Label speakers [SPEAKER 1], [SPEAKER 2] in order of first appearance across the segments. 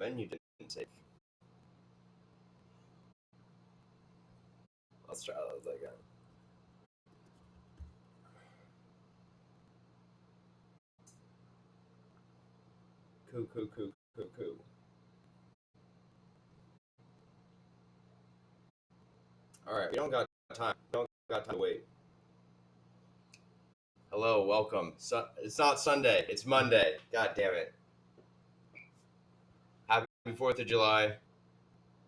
[SPEAKER 1] menu didn't save. Let's try those again. Cool. All right, we don't got time. We don't got time to wait. Hello, welcome. It's not Sunday. It's Monday. God damn it. Happy 4th of July.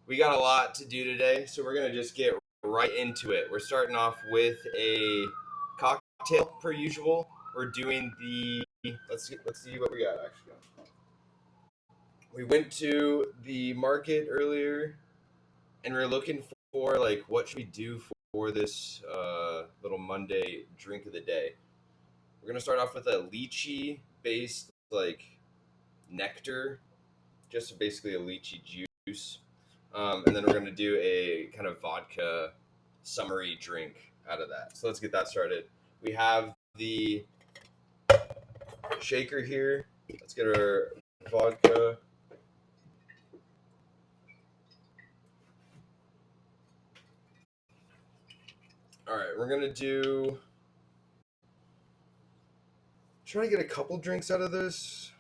[SPEAKER 1] We got a lot to do today, so we're going to just get right into it. We're starting off with a cocktail per usual. We're doing the let's see what we got actually. We went to the market earlier and we're looking for like what should we do for this little Monday drink of the day. We're going to start off with a lychee based like nectar, just basically a lychee juice. And then we're going to do a kind of vodka summery drink out of that. So let's get that started. We have the shaker here. Let's get our vodka. All right, we're going to try to get a couple drinks out of this.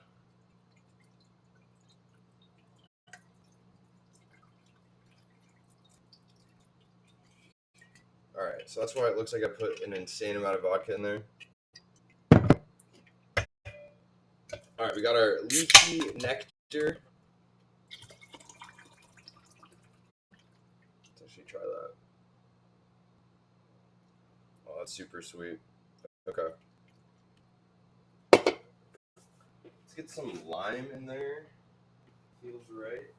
[SPEAKER 1] All right, so that's why it looks like I put an insane amount of vodka in there. All right, we got our lychee nectar. Let's actually try that. Oh, that's super sweet. Okay. Let's get some lime in there. Feels right.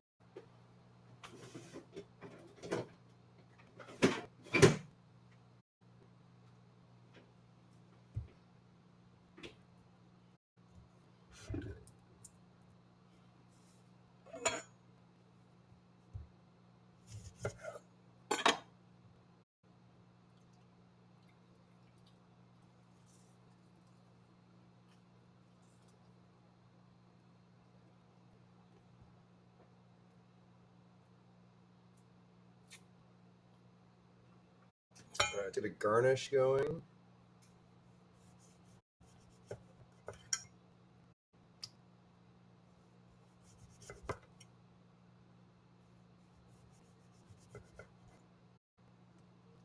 [SPEAKER 1] All right, get a garnish going.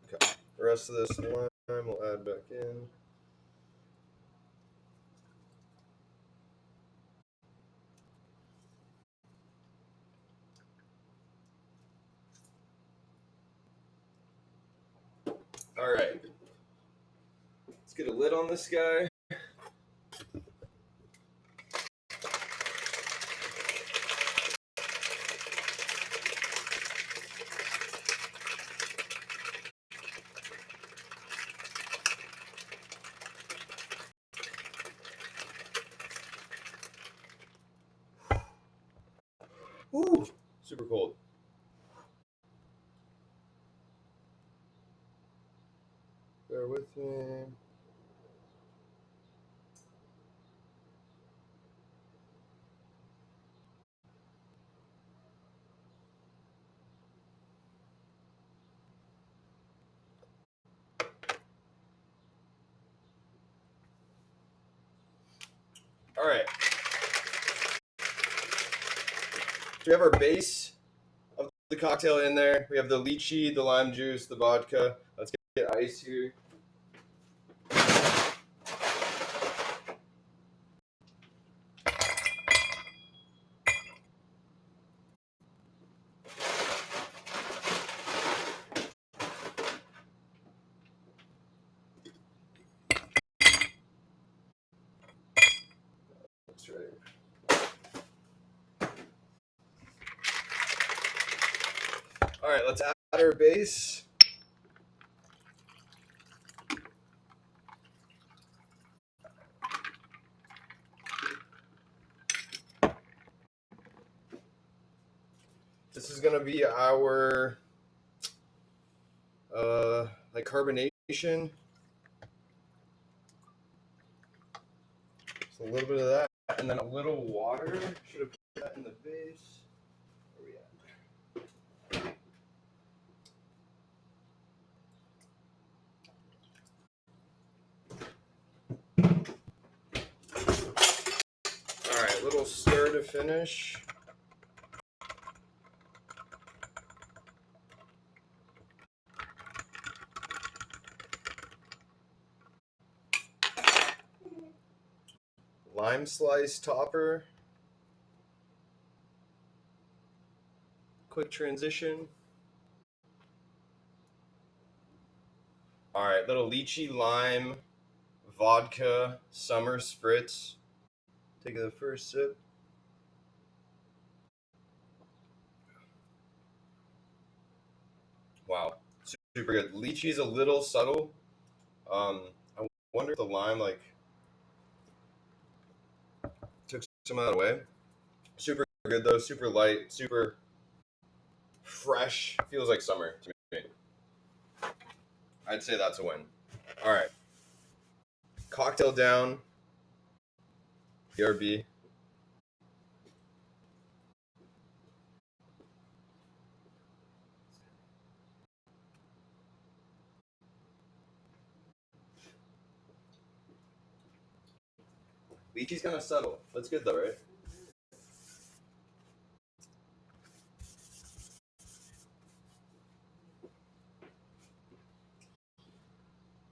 [SPEAKER 1] Okay, the rest of this lime we'll add back in. All right, let's get a lid on this guy. Ooh, super cold. Bear with me. All right. So we have our base of the cocktail in there. We have the lychee, the lime juice, the vodka. Let's get ice here. That's right. All right, let's add our base. This is gonna be our like carbonation. So a little bit of that, and then a little water. Should have put that in the base. to finish. Lime slice topper. Quick transition. All right, little lychee lime vodka summer spritz. Take the first sip. Wow, super good. Lychee's a little subtle. I wonder if the lime like took some of that away. Super good though, super light, super fresh. Feels like summer to me. I'd say that's a win. All right, cocktail down. BRB. Lychee's kind of subtle. That's good though, right?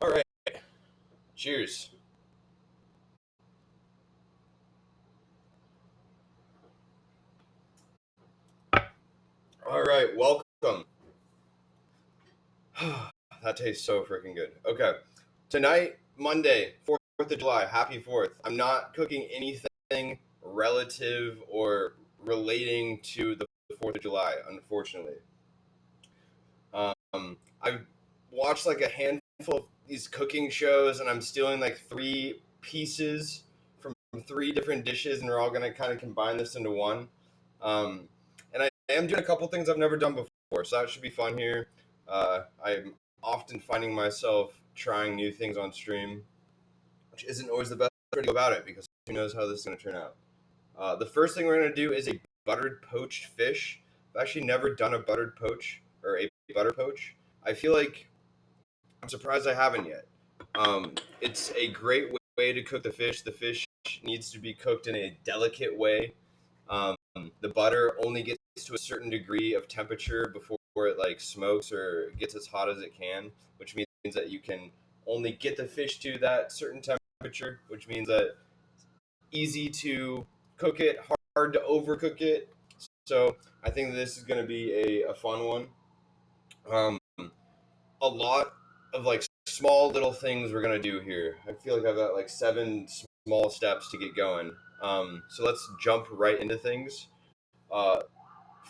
[SPEAKER 1] All right. Cheers. All right, welcome. That tastes so freaking good. Okay, tonight, Monday, 4th of July. Happy 4th. I'm not cooking anything relative or relating to the 4th of July, unfortunately. I've watched like a handful of these cooking shows, and I'm stealing like 3 pieces from 3 different dishes, and we're all gonna kind of combine this into one. And I am doing a couple things I've never done before, so that should be fun here. I'm often finding myself trying new things on stream, which isn't always the best way to go about it because who knows how this is going to turn out. The first thing we're going to do is a buttered poached fish. I've actually never done a buttered poach or a butter poach. I feel like I'm surprised I haven't yet. It's a great way to cook the fish. The fish needs to be cooked in a delicate way. The butter only gets to a certain degree of temperature before it like smokes or gets as hot as it can, which means that you can only get the fish to that certain temperature, which means that easy to cook it, hard to overcook it. So I think this is going to be a fun one. Um, a lot of like small little things we're going to do here. I feel like I've got like 7 small steps to get going. So let's jump right into things. Uh,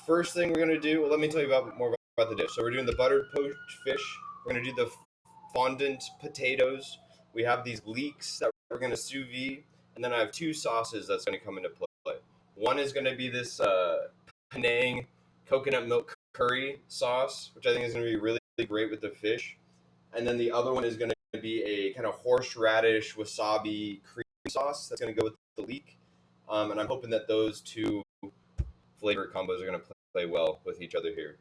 [SPEAKER 1] First thing we're gonna do. Well, let me tell you more about the dish. So we're doing the buttered poached fish. We're gonna do the fondant potatoes. We have these leeks that we're gonna sous vide, and then I have 2 sauces that's gonna come into play. One is gonna be this Panang coconut milk curry sauce, which I think is gonna be really, really great with the fish. And then the other one is gonna be a kind of horseradish wasabi cream sauce that's gonna go with the leek. And I'm hoping that those 2 flavor combos are going to play well with each other here.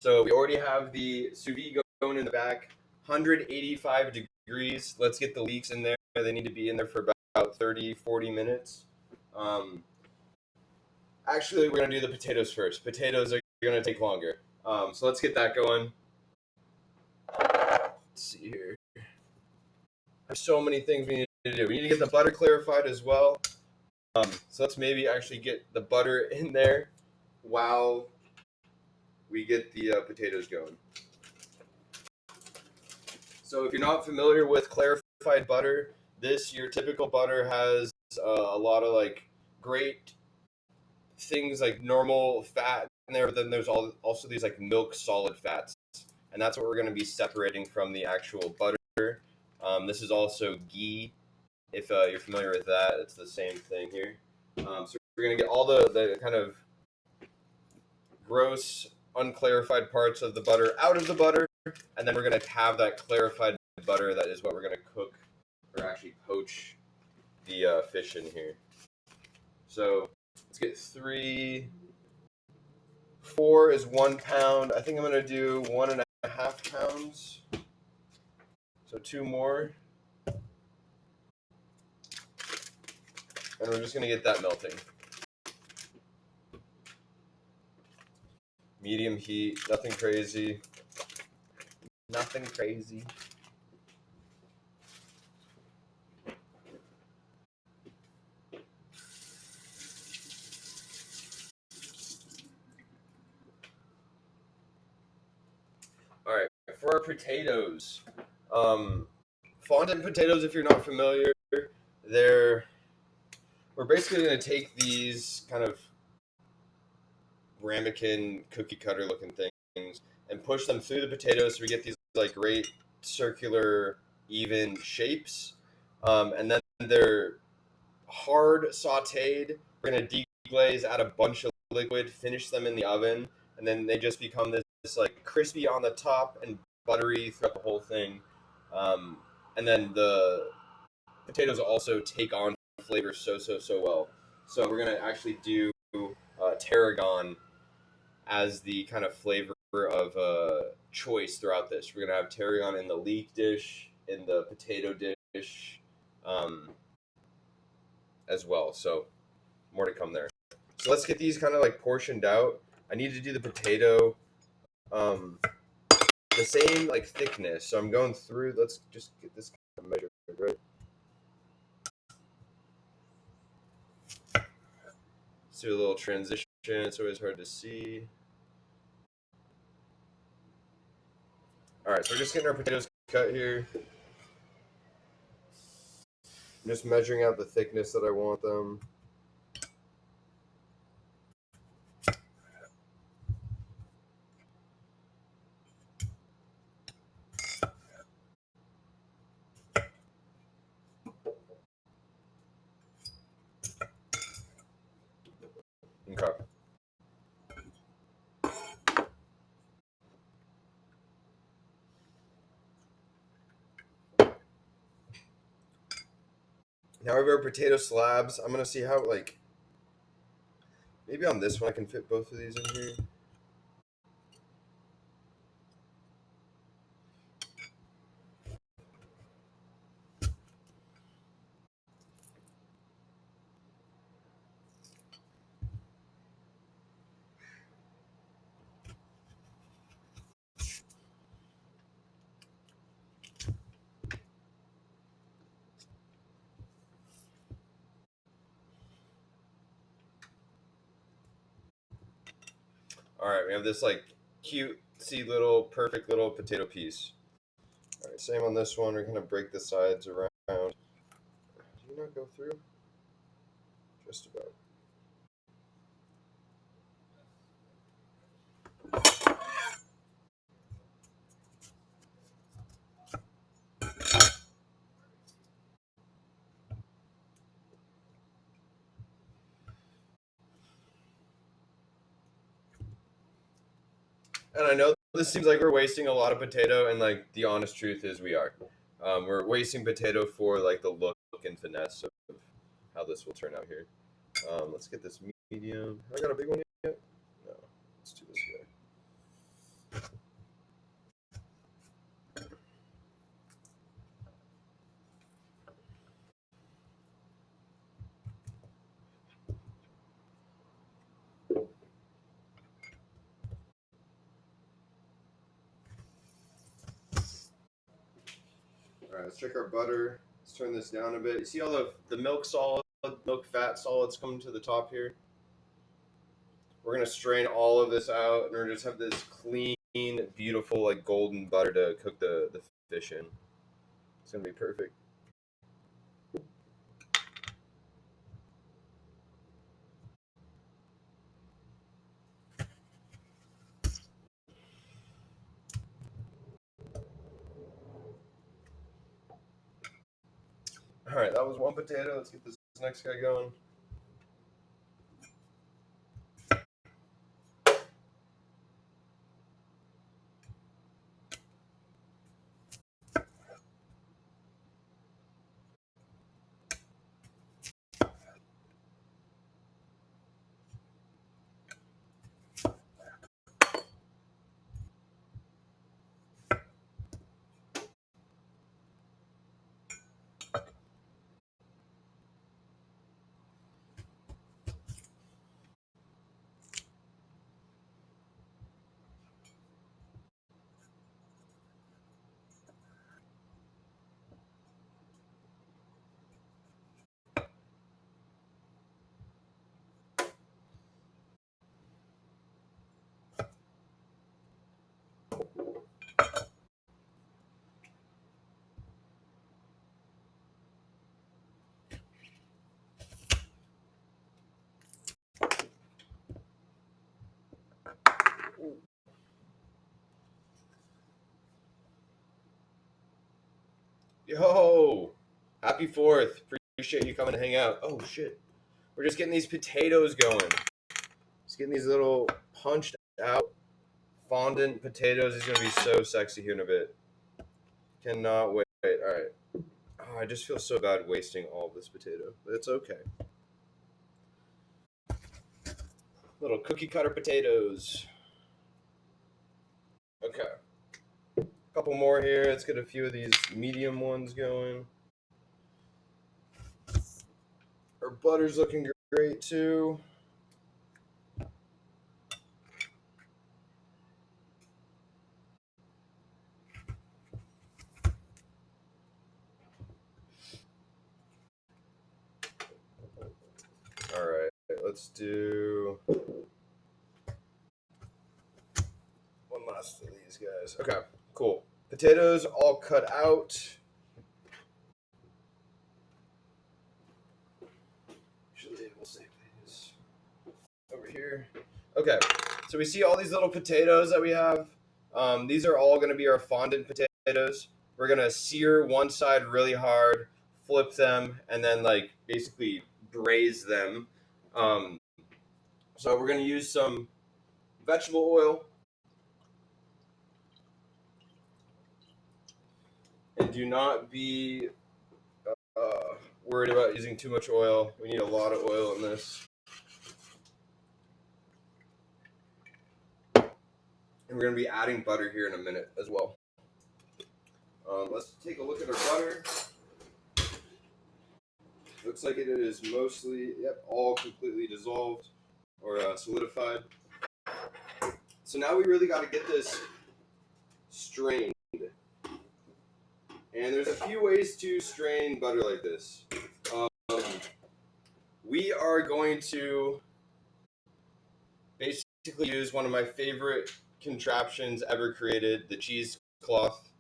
[SPEAKER 1] So we already have the sous vide going in the back, 185 degrees. Let's get the leeks in there. They need to be in there for about 30, 40 minutes. Actually, we're going to do the potatoes first. Potatoes are going to take longer. So let's get that going. Let's see here. There's so many things we need to do. We need to get the butter clarified as well. So let's maybe actually get the butter in there while we get the potatoes going. So if you're not familiar with clarified butter, your typical butter has a lot of like great things like normal fat in there, but then there's also these like milk solid fats, and that's what we're going to be separating from the actual butter. This is also ghee. If you're familiar with that, it's the same thing here. So we're going to get all the kind of gross, unclarified parts of the butter out of the butter, and then we're going to have that clarified butter that is what we're going to cook or actually poach the fish in here. So let's get 4 is 1 pound. I think I'm going to do 1.5 pounds. So 2 more. And we're just going to get that melting. Medium heat, nothing crazy. Nothing crazy. All right, for our potatoes, fondant potatoes, if you're not familiar, we're basically going to take these kind of ramekin cookie cutter looking things and push them through the potatoes so we get these like great circular even shapes, and then they're hard sauteed. We're going to deglaze, add a bunch of liquid, finish them in the oven, and then they just become this like crispy on the top and buttery throughout the whole thing. And then the potatoes also take on flavor so well. So we're gonna actually do tarragon as the kind of flavor of choice throughout this. We're gonna have tarragon in the leek dish, in the potato dish, as well. So more to come there. So let's get these kind of like portioned out. I need to do the potato the same like thickness. So I'm going through. Let's just get this kind of measured, right? Let's do a little transition. It's always hard to see. All right, so we're just getting our potatoes cut here. I'm just measuring out the thickness that I want them. Okay. Now we have our potato slabs. I'm gonna see how like maybe on this one I can fit both of these in here. All right, we have this like cutesy little perfect little potato piece. All right, same on this one. We're gonna break the sides around. Do you not go through? Just about. And I know this seems like we're wasting a lot of potato, and like the honest truth is we are. We're wasting potato for like the look and finesse of how this will turn out here. Let's get this medium. Have I got a big one yet? No. Let's do this guy. All right, let's check our butter. Let's turn this down a bit. You see all the milk solid, milk fat solids coming to the top here? We're gonna strain all of this out, and we're gonna just have this clean, beautiful, like golden butter to cook the fish in. It's gonna be perfect. All right, that was one potato. Let's get this next guy going. Yo, happy 4th. Appreciate you coming to hang out. Oh shit. We're just getting these potatoes going. Just getting these little punched out fondant potatoes. It's gonna be so sexy here in a bit. Cannot wait. All right. Oh, I just feel so bad wasting all this potato, but it's okay. Little cookie cutter potatoes. Okay. A couple more here. Let's get a few of these medium ones going. Our butter's looking great too. All right, let's do one last of these guys. Okay, cool. Potatoes all cut out. Usually we'll save these over here. Okay, so we see all these little potatoes that we have. These are all going to be our fondant potatoes. We're going to sear one side really hard, flip them, and then like basically braise them. Um, so we're going to use some vegetable oil. And do not be worried about using too much oil. We need a lot of oil in this. And we're going to be adding butter here in a minute as well. Let's take a look at our butter. Looks like it is mostly, all completely dissolved or solidified. So now we really got to get this strained. And there's a few ways to strain butter like this. We are going to basically use one of my favorite contraptions ever created, the cheesecloth.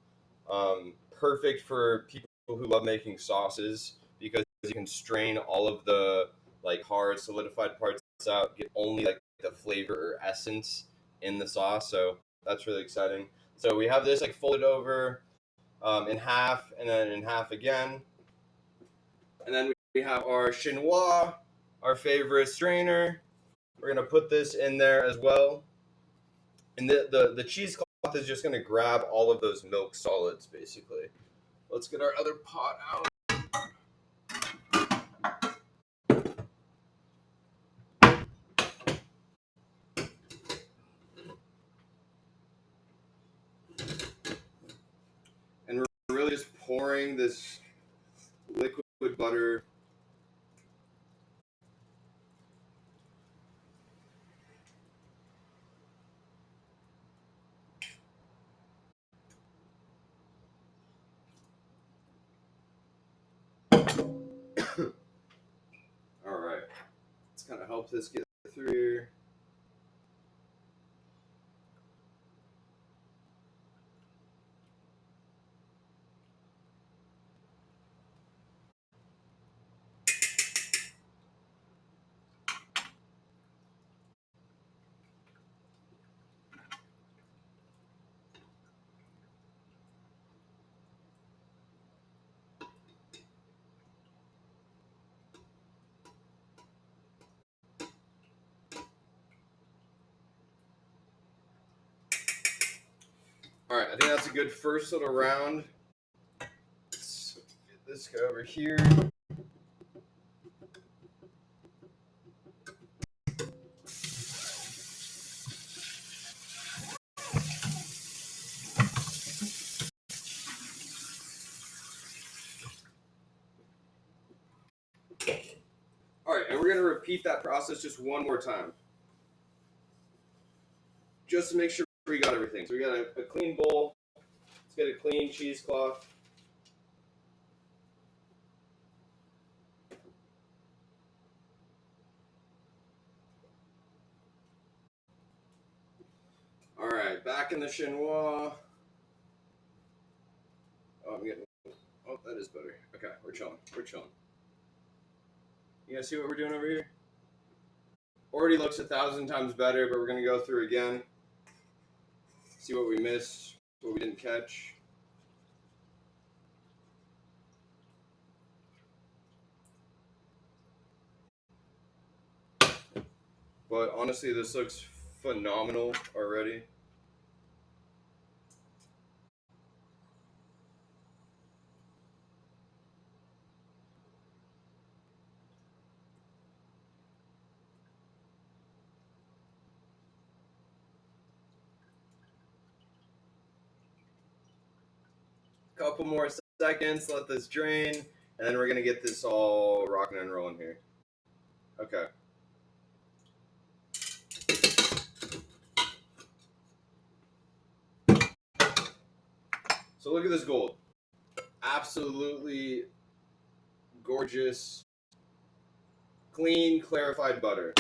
[SPEAKER 1] Perfect for people who love making sauces because you can strain all of the like hard solidified parts out, get only like the flavor or essence in the sauce. So that's really exciting. So we have this like folded over in half and then in half again. And then we have our chinois, our favorite strainer. We're gonna put this in there as well. And the cheesecloth is just gonna grab all of those milk solids basically. Let's get our other pot out. And we're really just pouring this liquid butter all right. Let's kind of help this get through here. All right, I think that's a good first little round. Let's get this guy over here. All right, and we're going to repeat that process just one more time. Just to make sure we got everything. So we got a clean bowl. Let's get a clean cheesecloth. All right, back in the chinois. Oh, I'm getting. Oh, that is better. Okay, we're chilling. We're chilling. You guys see what we're doing over here? Already looks 1,000 times better, but we're going to go through again. See what we missed, what we didn't catch. But honestly, this looks phenomenal already. Couple more seconds, let this drain, and then we're gonna get this all rocking and rolling here. Okay. So look at this gold. Absolutely gorgeous, clean, clarified butter.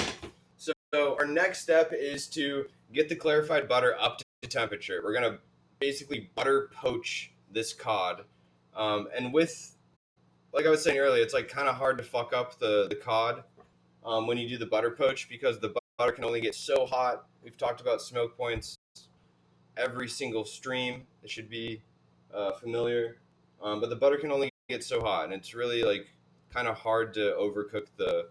[SPEAKER 1] So our next step is to get the clarified butter up to temperature. We're gonna basically butter poach this cod, and with, like I was saying earlier, it's like kind of hard to fuck up the cod when you do the butter poach because the butter can only get so hot. We've talked about smoke points every single stream. It should be familiar, but the butter can only get so hot, and it's really like kind of hard to overcook the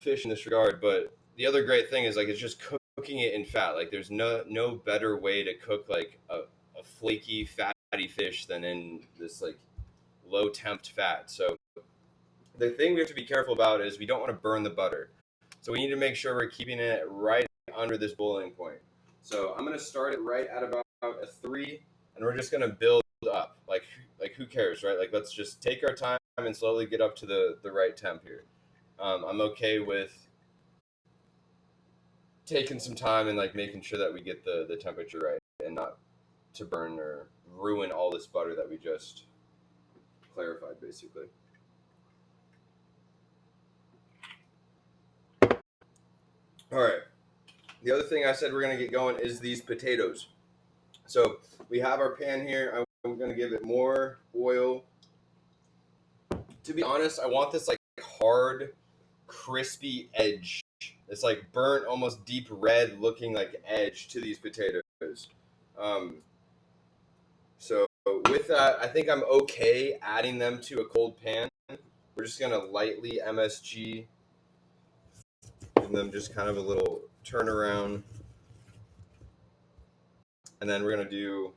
[SPEAKER 1] fish in this regard. But the other great thing is like it's just cooking it in fat. Like there's no better way to cook like a flaky fatty fish than in this like low temp fat. So the thing we have to be careful about is we don't want to burn the butter. So we need to make sure we're keeping it right under this boiling point. So I'm gonna start it right at about a 3, and we're just gonna build up. Like who cares, right? Like let's just take our time and slowly get up to the right temp here. I'm okay with taking some time and like making sure that we get the temperature right and not to burn or ruin all this butter that we just clarified basically. All right. The other thing I said we're gonna get going is these potatoes. So we have our pan here. I'm gonna give it more oil. To be honest, I want this like hard, crispy edge. It's like burnt, almost deep red looking like edge to these potatoes. Um, so with that, I think I'm okay adding them to a cold pan. We're just gonna lightly MSG, give them just kind of a little turnaround, and then we're gonna do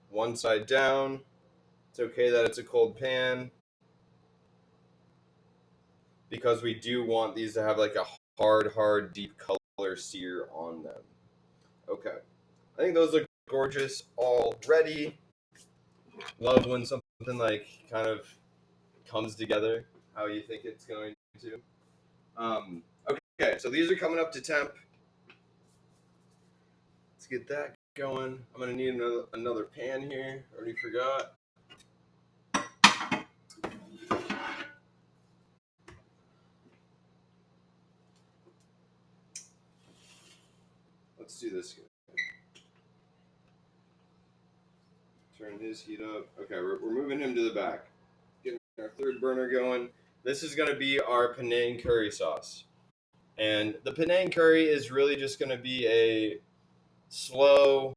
[SPEAKER 1] one side down. It's okay that it's a cold pan because we do want these to have like a hard, deep color sear on them. Okay. I think those look gorgeous already. Love when something like kind of comes together how you think it's going to. Okay, so these are coming up to temp. Let's get that going. I'm gonna need another pan here. Already forgot. Let's do this. Turn his heat up. Okay, we're moving him to the back. Getting our third burner going. This is gonna be our Panang curry sauce. And the Panang curry is really just gonna be a slow,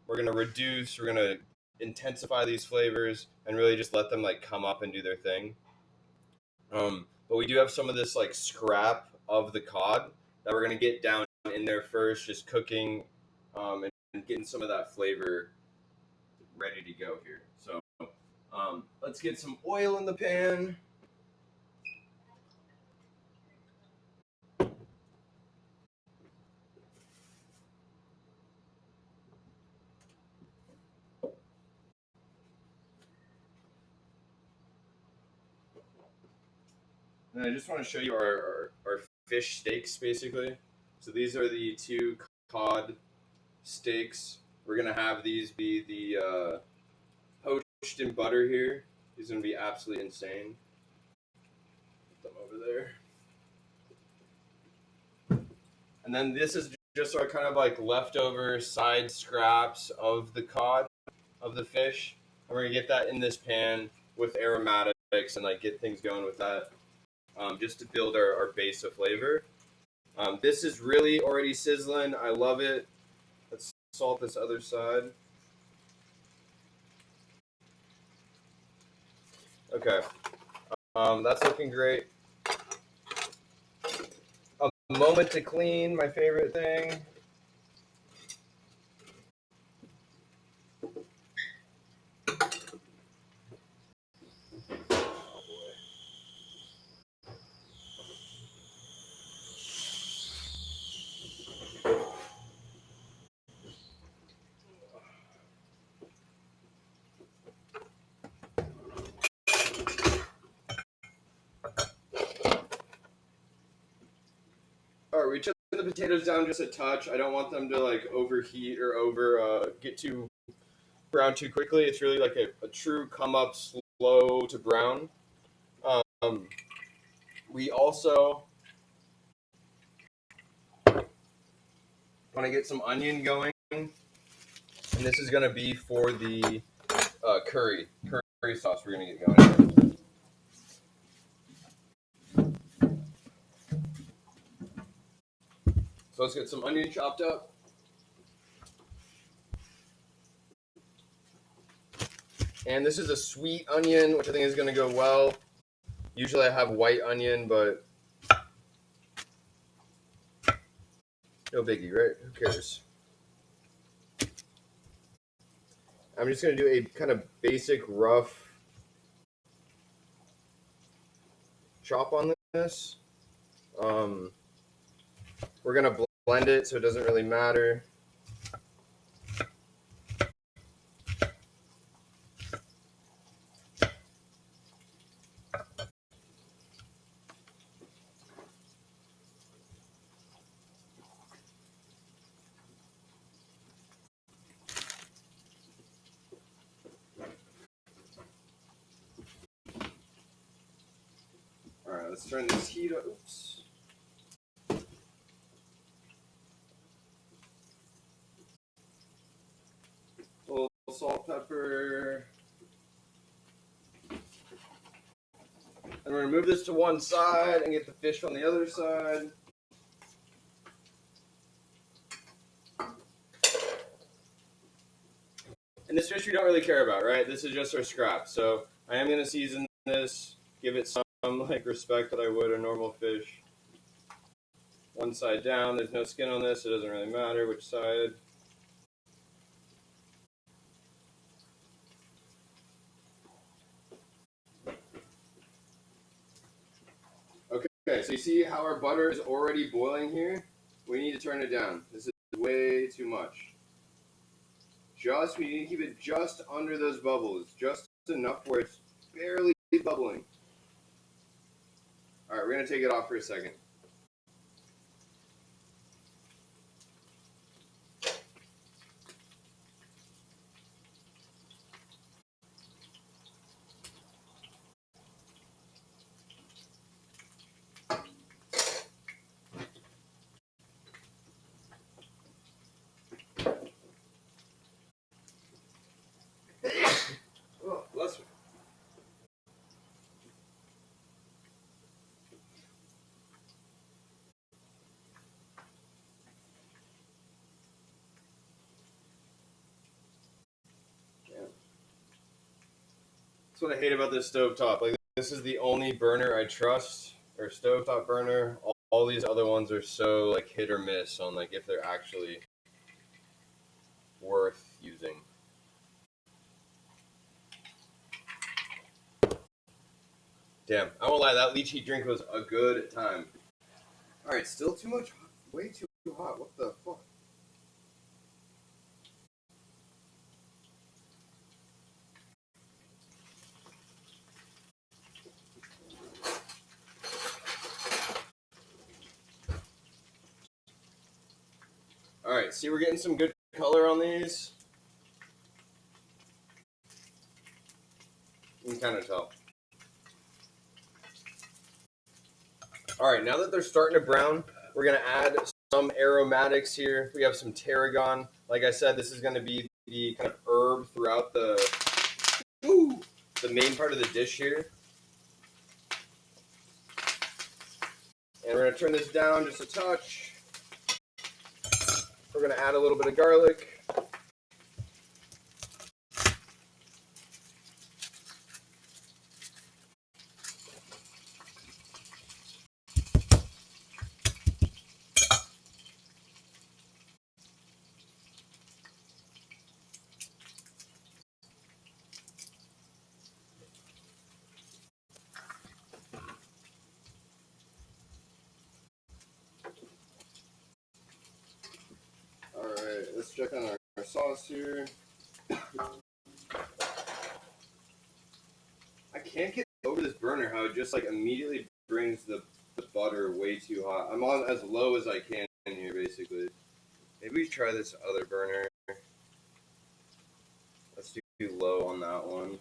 [SPEAKER 1] we're gonna reduce, we're gonna intensify these flavors and really just let them like come up and do their thing. But we do have some of this like scrap of the cod that we're gonna get down in there first, just cooking and getting some of that flavor ready to go here. So let's get some oil in the pan. And I just want to show you our fish steaks basically. So these are the 2 cod steaks. We're gonna have these be the poached in butter here. These are gonna be absolutely insane. Put them over there. And then this is just our kind of like leftover side scraps of the cod, of the fish. And we're gonna get that in this pan with aromatics and like get things going with that, just to build our base of flavor. This is really already sizzling. I love it. Let's salt this other side. Okay, that's looking great. moment to clean, my favorite thing. All right, we took the potatoes down just a touch. I don't want them to like overheat or get too brown too quickly. It's really like a true come up slow to brown. We also want to get some onion going, and this is going to be for the curry sauce we're going to get going. So let's get some onion chopped up. And this is a sweet onion, which I think is going to go well. Usually I have white onion, but no biggie, right? Who cares? I'm just going to do a kind of basic rough chop on this. We're going to blend it so it doesn't really matter. All right, let's turn this heat up. Oops. A little salt, pepper. And we're going to move this to one side and get the fish on the other side. And this fish we don't really care about, right? This is just our scrap. So I am going to season this, give it some like respect that I would a normal fish. One side down, there's no skin on this, it doesn't really matter which side. Okay, so you see how our butter is already boiling here? We need to turn it down. This is way too much. We need to keep it just under those bubbles, just enough where it's barely bubbling. All right, we're going to take it off for a second. Oh, bless me. That's what I hate about this stovetop. Like, this is the only burner I trust, or stovetop burner. All these other ones are so like hit or miss on like if they're actually worth using. Damn, I won't lie, that lychee drink was a good time. All right, still too much, way too hot. What the fuck? All right, see, we're getting some good color on these. You can kind of tell. All right, now that they're starting to brown, we're gonna add some aromatics here. We have some tarragon. Like I said, this is gonna be the kind of herb throughout the main part of the dish here. And we're gonna turn this down just a touch. We're gonna add a little bit of garlic. check on our sauce here. I can't get over this burner, how it just like immediately brings the butter way too hot. I'm on as low as I can here, basically. Maybe we try this other burner. Let's do low on that one.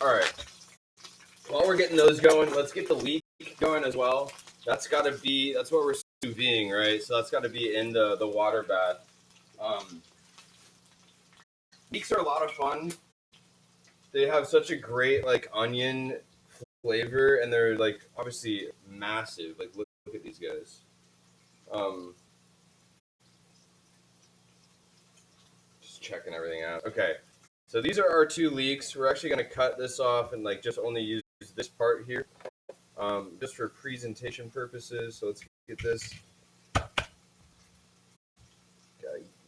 [SPEAKER 1] Alright. While we're getting those going, let's get the leek going as well. That's got to be, that's what we're sous videing, right? So that's got to be in the water bath. Leeks are a lot of fun. They have such a great like onion flavor, and they're like obviously massive. Like look at these guys. Just checking everything out. Okay, so these are our 2 leeks. We're actually gonna cut this off and like just only use this part here, just for presentation purposes. So let's get this. Okay,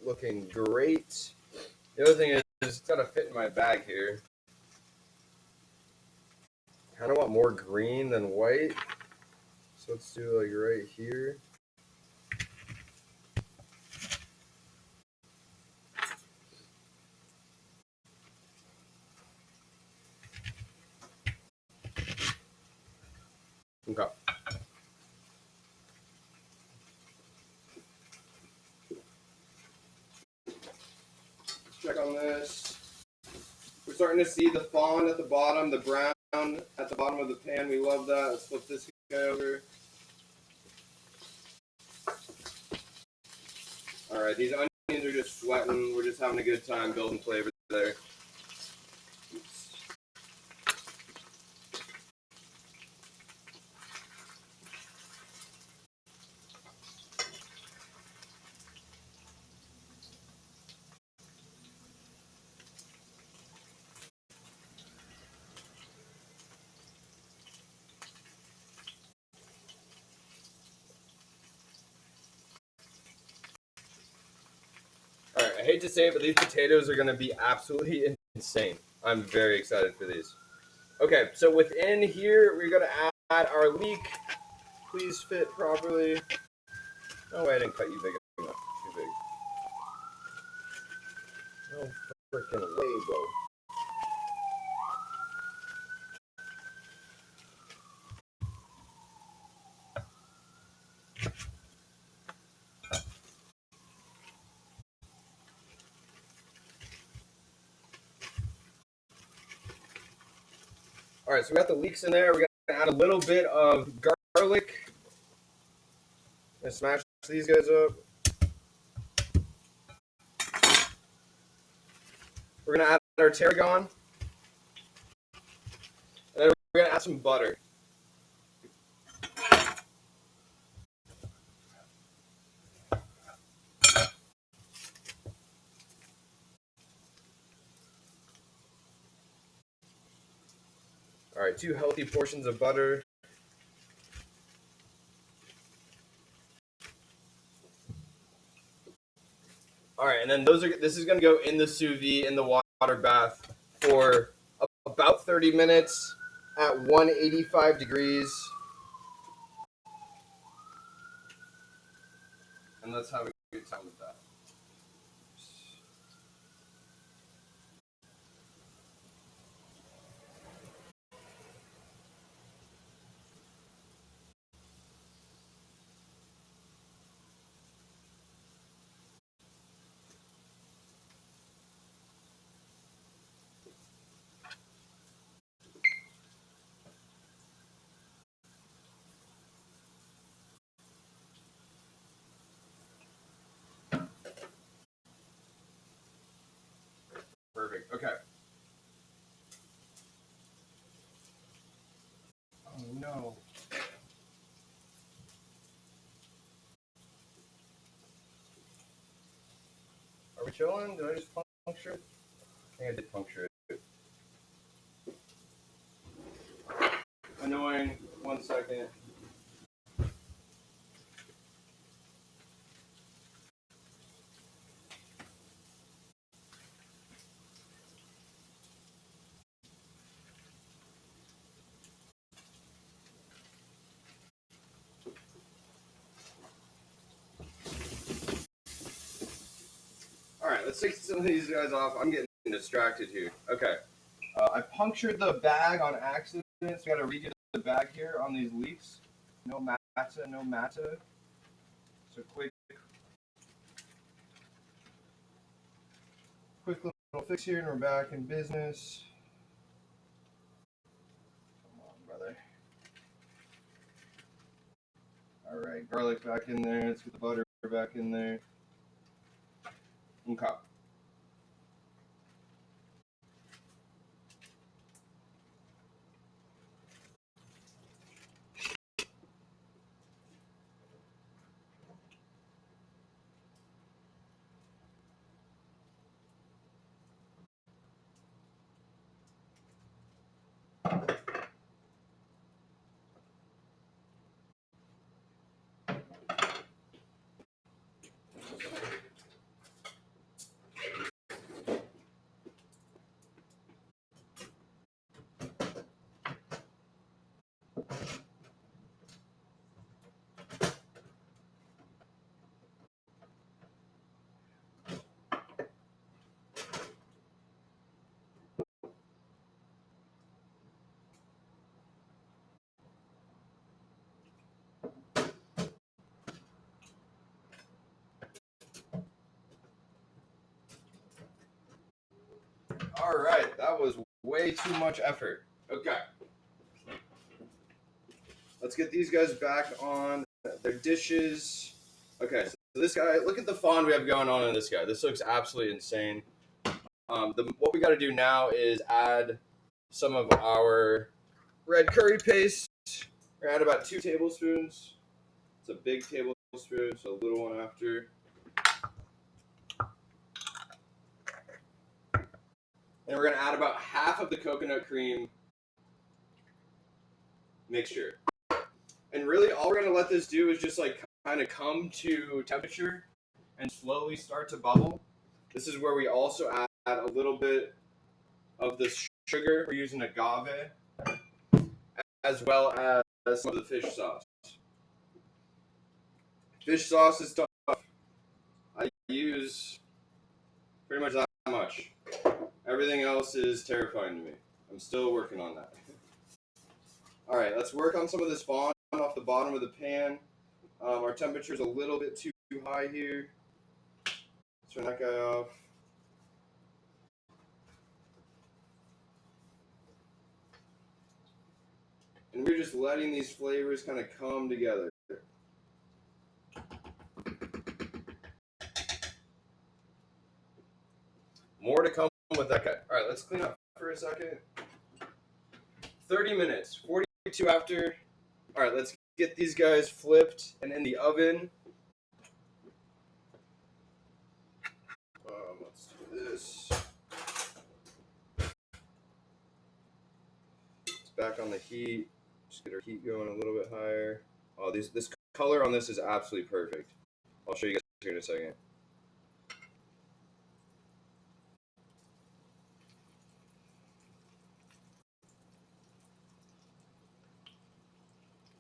[SPEAKER 1] looking great. The other thing is it's gotta fit in my bag here. Kind of want more green than white, so let's do like right here. Okay. Check on this. We're starting to see the fawn at the bottom, the brown at the bottom of the pan. We love that. Let's flip this guy over. Alright, these onions are just sweating. We're just having a good time building flavor there. Oops. Alright, I hate to say it, but these potatoes are going to be absolutely insane. I'm very excited for these. Okay, so within here, we're going to add our leek. Please fit properly. Oh, wait, I didn't cut you big enough. Too big. No freaking way, bro. All right, so we got the leeks in there. We're gonna add a little bit of garlic. Gonna smash these guys up. We're gonna add our tarragon, and then we're gonna add some butter. All right, 2 healthy portions of butter. All right, and then this is gonna go in the sous vide in the water bath for about 30 minutes at 185 degrees. And let's have a good time with that. Perfect. Okay. Oh no. Are we chilling? Did I just puncture it? I think I did puncture it. Annoying. 1 second. let's take some of these guys off. I'm getting distracted here. Okay. I punctured the bag on accident, so we got to redo the bag here on these leeks. No matter, no matter. So quick little fix here, and we're back in business. Come on, brother. All right, garlic back in there. Let's get the butter back in there. Okay. All right, that was way too much effort. Okay. Let's get these guys back on their dishes. Okay, so this guy, look at the fond we have going on in this guy. This looks absolutely insane. What we got to do now is add some of our red curry paste. We're gonna add about 2 tablespoons. It's a big tablespoon, so a little one after. And we're gonna add about half of the coconut cream mixture. And really, all we're gonna let this do is just like kind of come to temperature and slowly start to bubble. This is where we also add a little bit of the sugar. We're using agave, as well as some of the fish sauce. Fish sauce is tough. I use pretty much that much. Everything else is terrifying to me. I'm still working on that. All right, let's work on some of this fond off the bottom of the pan. Our temperature's a little bit too high here. Let's turn that guy off. And we're just letting these flavors kind of come together. More to come with that guy. All right, let's clean up for a second. 30 minutes, 42 after. All right, let's get these guys flipped and in the oven. Let's do this. It's back on the heat. Just get our heat going a little bit higher. Oh, this color on this is absolutely perfect. I'll show you guys here in a second.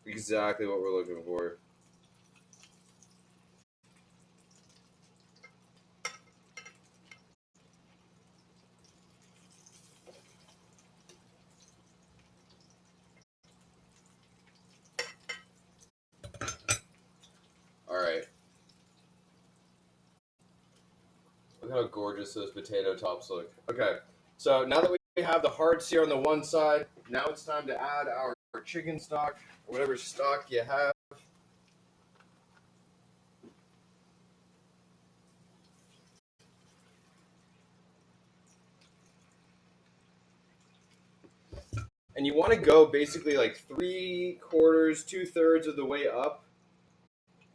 [SPEAKER 1] Exactly what we're looking for. All right. Look how gorgeous those potato tops look. Okay, so now that we have the hard sear on the one side, now it's time to add our chicken stock, or whatever stock you have. And you want to go basically like 3/4, 2/3 of the way up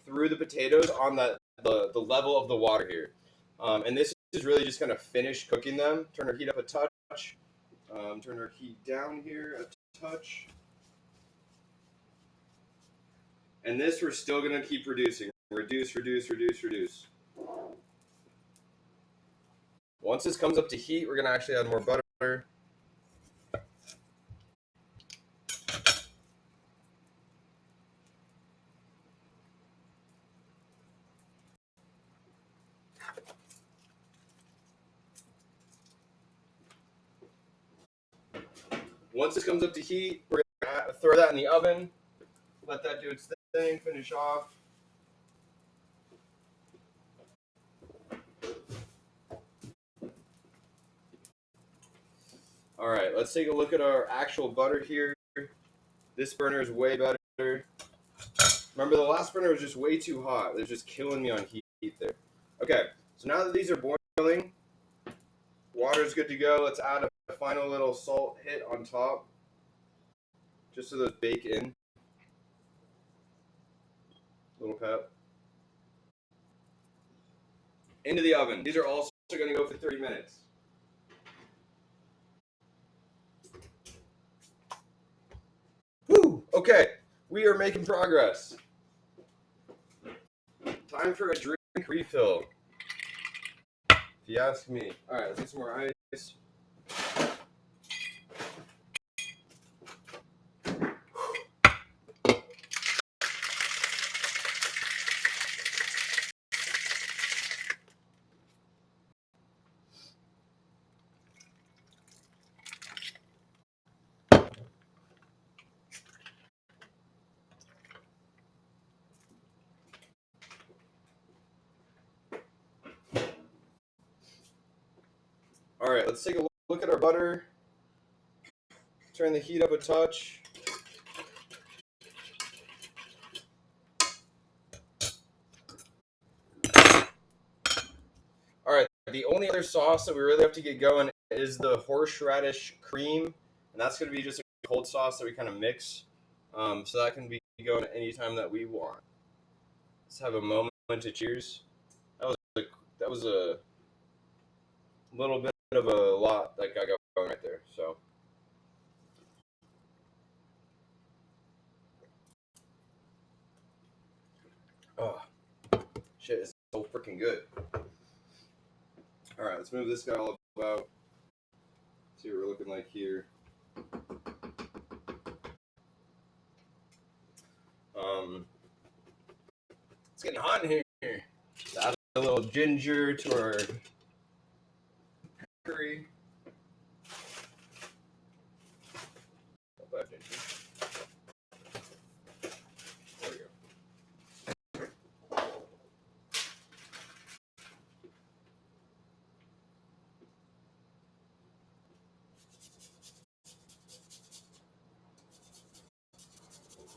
[SPEAKER 1] through the potatoes on the level of the water here. And this is really just going to finish cooking them. Turn our heat up a touch. Turn our heat down here a touch. And this we're still going to keep reducing. Reduce, reduce, reduce, reduce. Once this comes up to heat, we're going to actually add more butter. Once this comes up to heat, we're gonna throw that in the oven. Let that do its thing. Finish off. All right, let's take a look at our actual butter here. This burner is way better. Remember, the last burner was just way too hot. It was just killing me on heat there. Okay, so now that these are boiling, water's good to go. Let's add a final little salt hit on top, just so those bake in. Little pep. Into the oven. These are also going to go for 30 minutes. Woo! Okay, we are making progress. Time for a drink refill, if you ask me. All right, let's get some more ice. All right, let's take a look at our butter. Turn the heat up a touch. All right, the only other sauce that we really have to get going is the horseradish cream, and that's going to be just a cold sauce that we kind of mix. So that can be going anytime that we want. Let's have a moment to cheers. That was a little bit of a lot that got going right there. So. Oh, shit, it's so freaking good. All right, let's move this guy all about. See what we're looking like here. It's getting hot in here. Let's add a little ginger to our curry. There we go.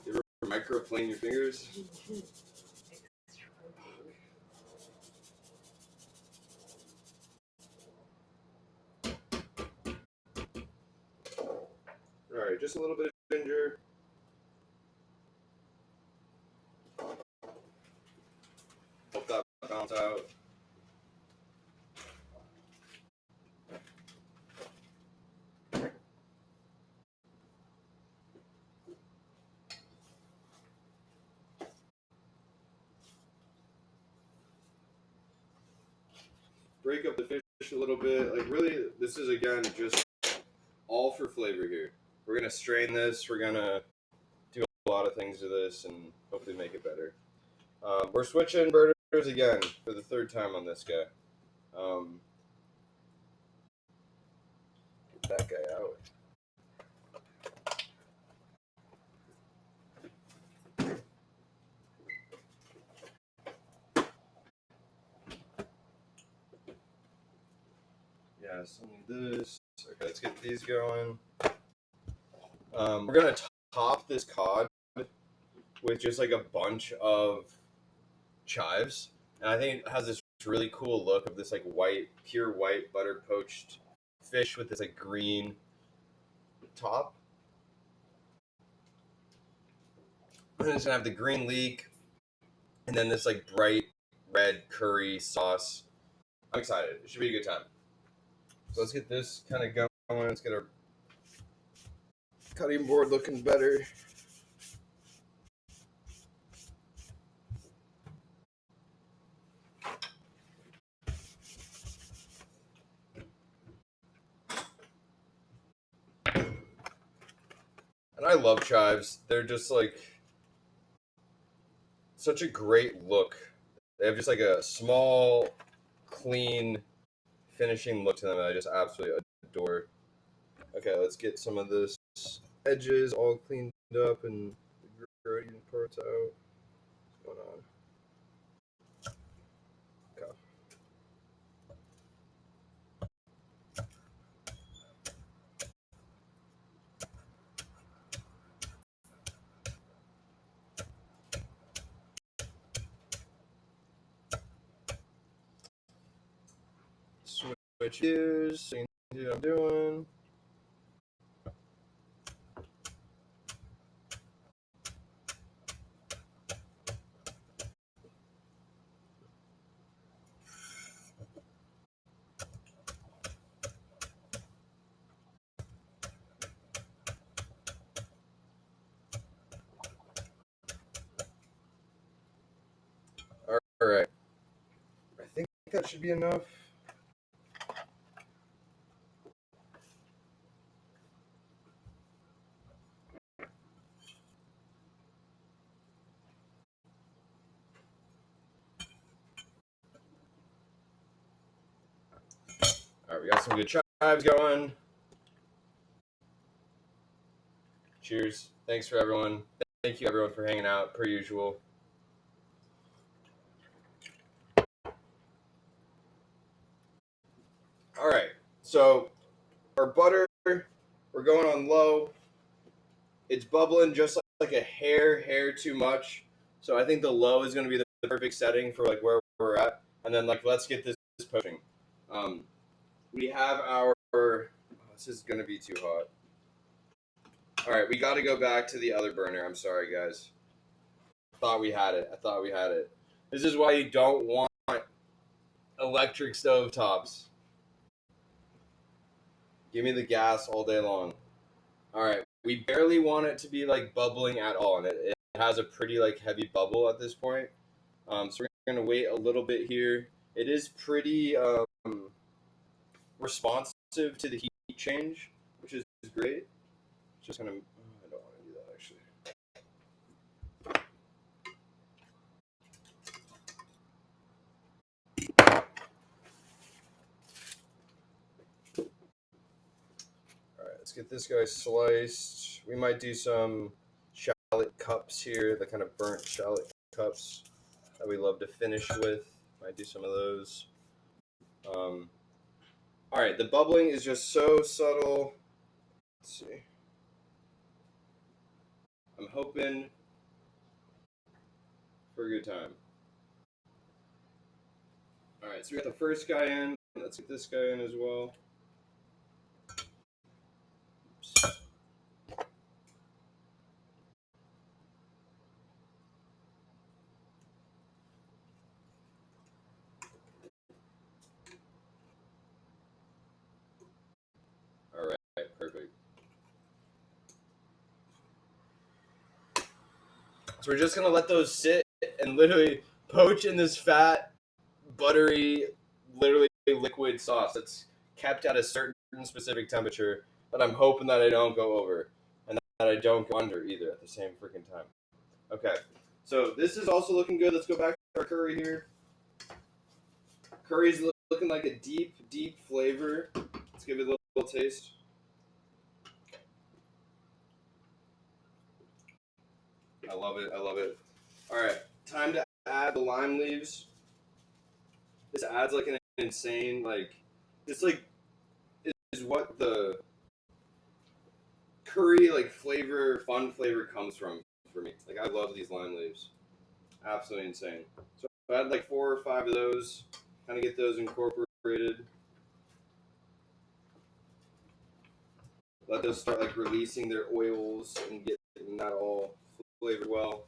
[SPEAKER 1] You ever microplane your fingers? All right, just a little bit of ginger. Help that balance out. Break up the fish a little bit. Like, really, this is, again, just all for flavor here. We're going to strain this. We're going to do a lot of things to this and hopefully make it better. We're switching burners again for the third time on this guy. Get that guy out. Yeah, some of this. Okay, let's get these going. We're gonna top this cod with just like a bunch of chives, and I think it has this really cool look of this like white, pure white butter poached fish with this like green top. And it's gonna have the green leek, and then this like bright red curry sauce. I'm excited. It should be a good time. So let's get this kind of going. Let's get our cutting board looking better. And I love chives. They're just like such a great look. They have just like a small, clean finishing look to them that I just absolutely adore. Okay, let's get some of this edges all cleaned up and the gradient parts out. What's going on? Okay. Switch views so you can see what I'm doing. All right. I think that should be enough. All right, we got some good chives going. Cheers. Thanks for everyone. Thank you everyone for hanging out per usual. All right. So our butter, we're going on low. It's bubbling just like a hair too much. So I think the low is going to be the perfect setting for like where we're at. And then like let's get this poaching. We have our. This is going to be too hot. All right, we got to go back to the other burner. I'm sorry, guys. I thought we had it. This is why you don't want electric stove tops. Give me the gas all day long. All right, we barely want it to be like bubbling at all, and it has a pretty like heavy bubble at this point. So we're gonna wait a little bit here. It is pretty responsive to the heat change, which is great. Just gonna. I don't want to do that actually. All right, let's get this guy sliced. We might do some shallot cups here, the kind of burnt shallot cups that we love to finish with. Might do some of those. All right, the bubbling is just so subtle. Let's see. I'm hoping for a good time. All right, so we got the first guy in. Let's get this guy in as well. Oops. All right, perfect. So we're just gonna let those sit and literally poach in this fat, buttery, literally liquid sauce that's kept at a certain specific temperature that I'm hoping that I don't go over and that I don't go under either at the same freaking time. Okay, so this is also looking good. Let's go back to our curry here. Curry's looking like a deep flavor. Let's give it a little taste. I love it. All right, time to add the lime leaves. This adds like an insane this like is what the curry like fun flavor comes from for me. Like I love these lime leaves. Absolutely insane. So I had like 4 or 5 of those. Kind of get those incorporated. Let those start like releasing their oils and getting that all flavored well.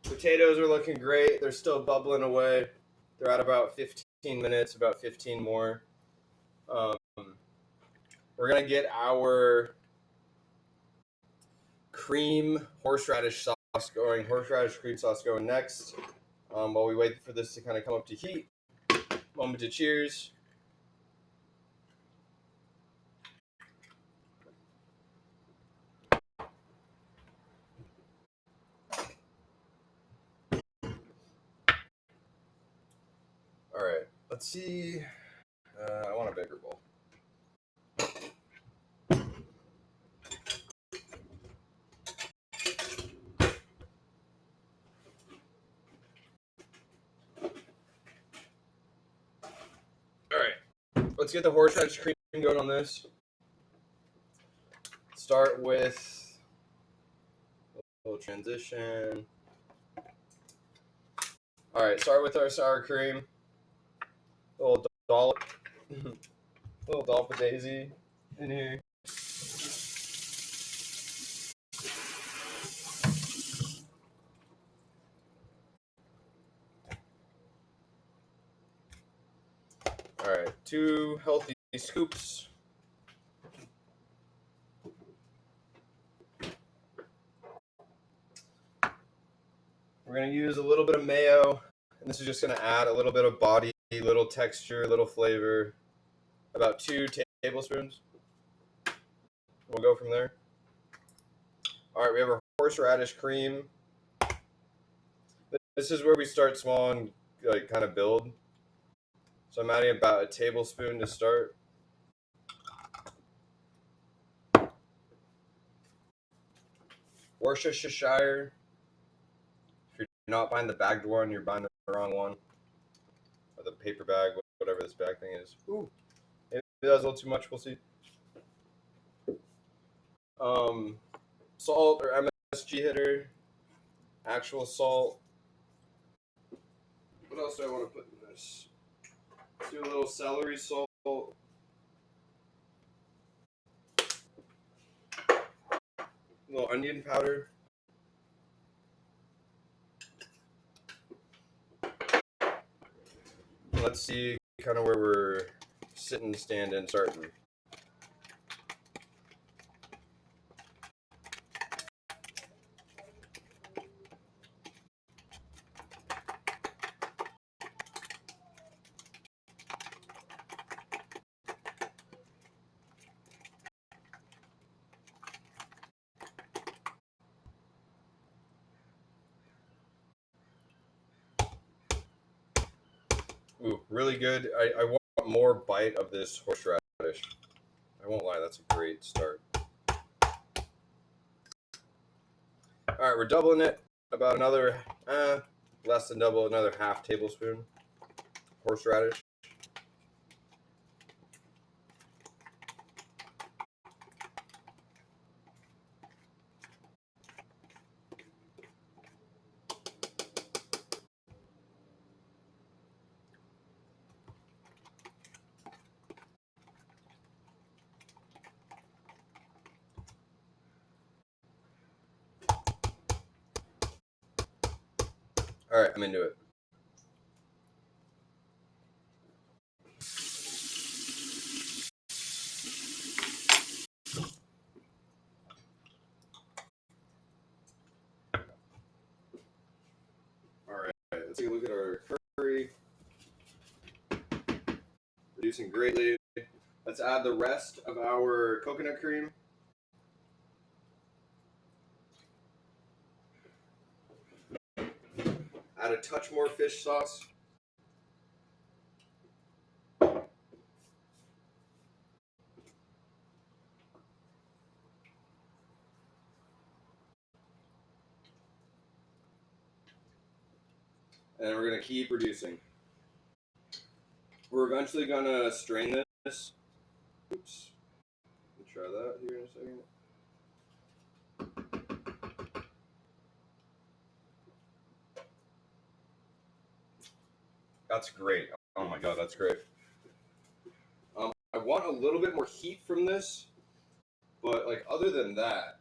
[SPEAKER 1] Potatoes are looking great. They're still bubbling away. They're at about 15 minutes, about 15 more. We're gonna get our cream horseradish sauce going, horseradish cream sauce going next. While we wait for this to kind of come up to heat, moment to cheers. All right, let's see. I want a bigger bowl. All right, let's get the horseradish cream going on this. Start with a little transition. All right, start with our sour cream. A little dollop, little dollop of daisy in here. All right, 2 healthy scoops. We're going to use a little bit of mayo, and this is just going to add a little bit of body, little texture, little flavor. About 2 tablespoons. We'll go from there. All right, we have our horseradish cream. This is where we start small and like kind of build. So I'm adding about a tablespoon to start. Worcestershire. If you're not buying the bagged one, you're buying the wrong one. Or the paper bag, whatever this bag thing is. Ooh, maybe that's a little too much. We'll see. Salt or MSG hitter. Actual salt. What else do I want to put in this? Let's do a little celery salt. A little onion powder. Let's see kind of where we're sitting, standing, starting. Ooh, really good. I want more bite of this horseradish. I won't lie, that's a great start. All right, we're doubling it. About another, less than double, another half tablespoon horseradish. All right, I'm into it. All right, let's take a look at our curry. Reducing greatly. Let's add the rest of our coconut cream. Add a touch more fish sauce. And we're going to keep reducing. We're eventually going to strain this. Oops. Let me try that here in a second. That's great. Oh my god, that's great. I want a little bit more heat from this, but like other than that,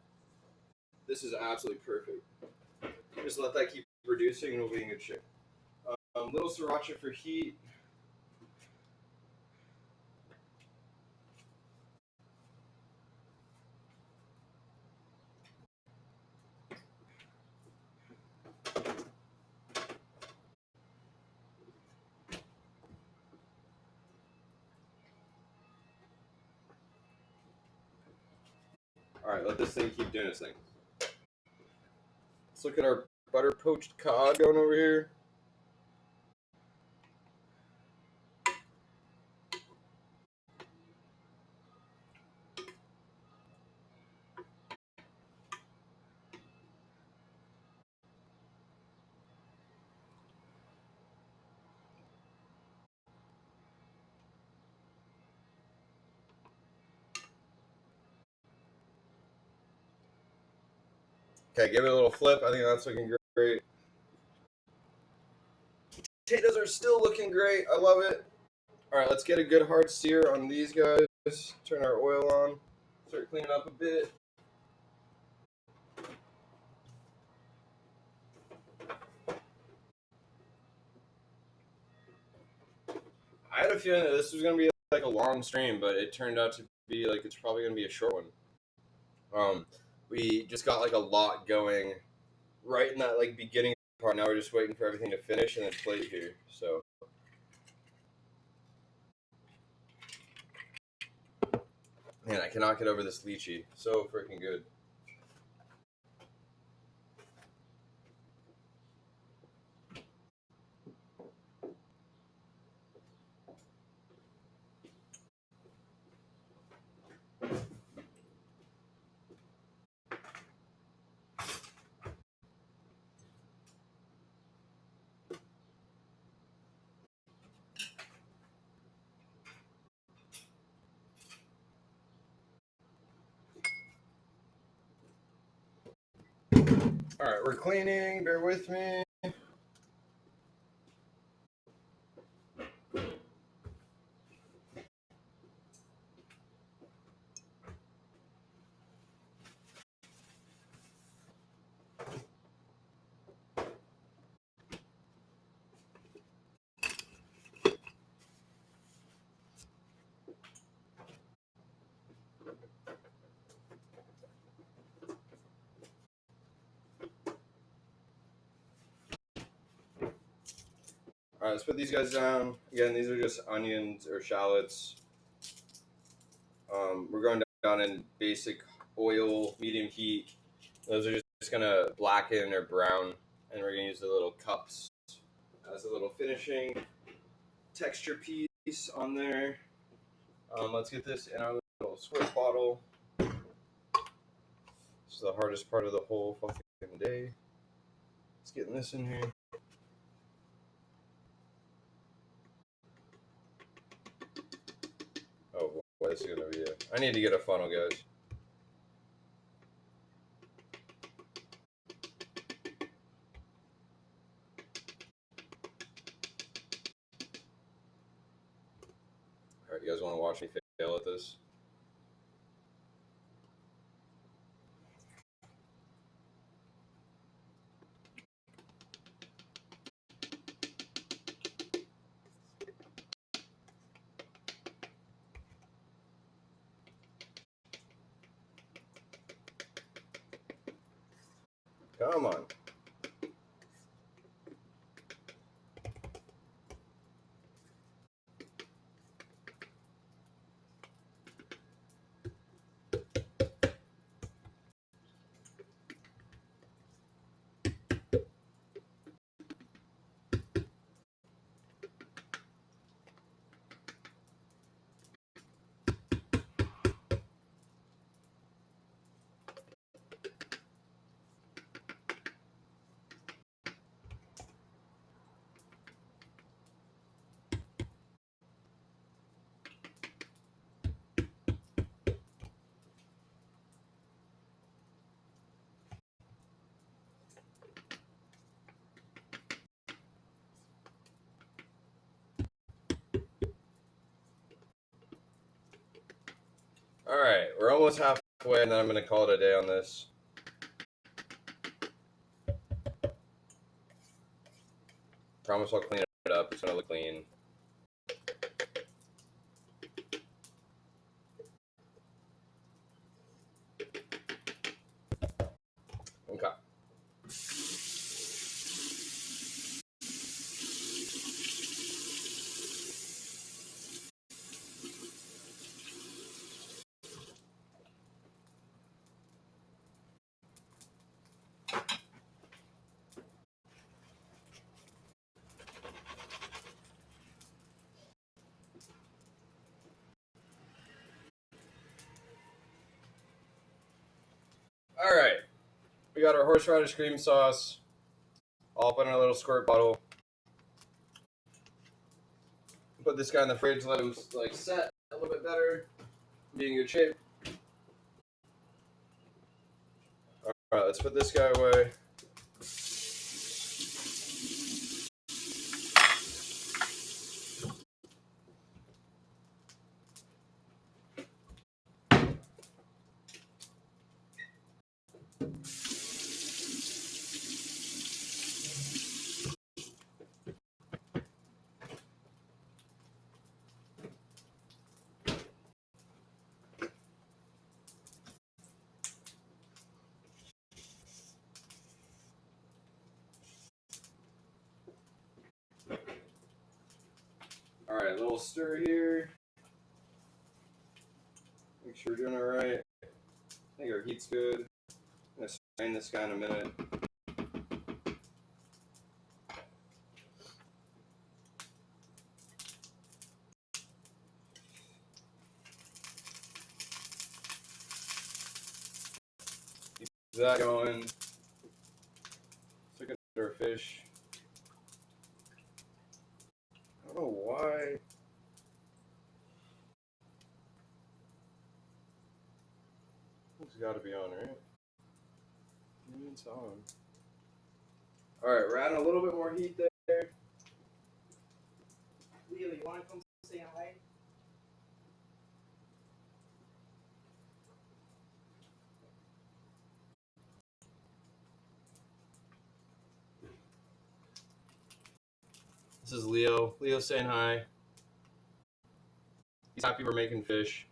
[SPEAKER 1] this is absolutely perfect. Just let that keep reducing and we'll be in good shape. Little sriracha for heat. Alright, let this thing keep doing its thing. Let's look at our butter poached cod going over here. Okay, give it a little flip. I think that's looking great. Potatoes are still looking great. I love it. All right, let's get a good hard sear on these guys. Turn our oil on. Start cleaning up a bit. I had a feeling that this was going to be like a long stream, but it turned out to be like it's probably going to be a short one. We just got like a lot going right in that like beginning part. Now we're just waiting for everything to finish and then plate here. So, man, I cannot get over this lychee. So freaking good. All right, we're cleaning. Bear with me. All right, let's put these guys down. Again, these are just onions or shallots. We're going down in basic oil, medium heat. Those are just gonna blacken or brown, and we're gonna use the little cups as a little finishing texture piece on there. Let's get this in our little squirt bottle. This is the hardest part of the whole fucking day. Let's get this in here. Oh, boy, this is gonna be it. I need to get a funnel, guys. All right, you guys want to watch me fail at this? Come on. All right, we're almost halfway, and then I'm going to call it a day on this. Promise I'll clean it up. It's going to look clean. Okay. got our horseradish cream sauce all up in our little squirt bottle. Put this guy in the fridge, let him like set a little bit better, be in good shape. All right, let's put this guy away. All right, a little stir here. Make sure we're doing all right. I think our heat's good. I'm gonna strain this guy in a minute. Keep that going. Let's look at our fish. I don't know why. It's got to be on, right? It's on. All right, we're adding a little bit more heat there.
[SPEAKER 2] Leo, you want to come say hi?
[SPEAKER 1] This is Leo. Leo's saying hi. He's happy we're making fish.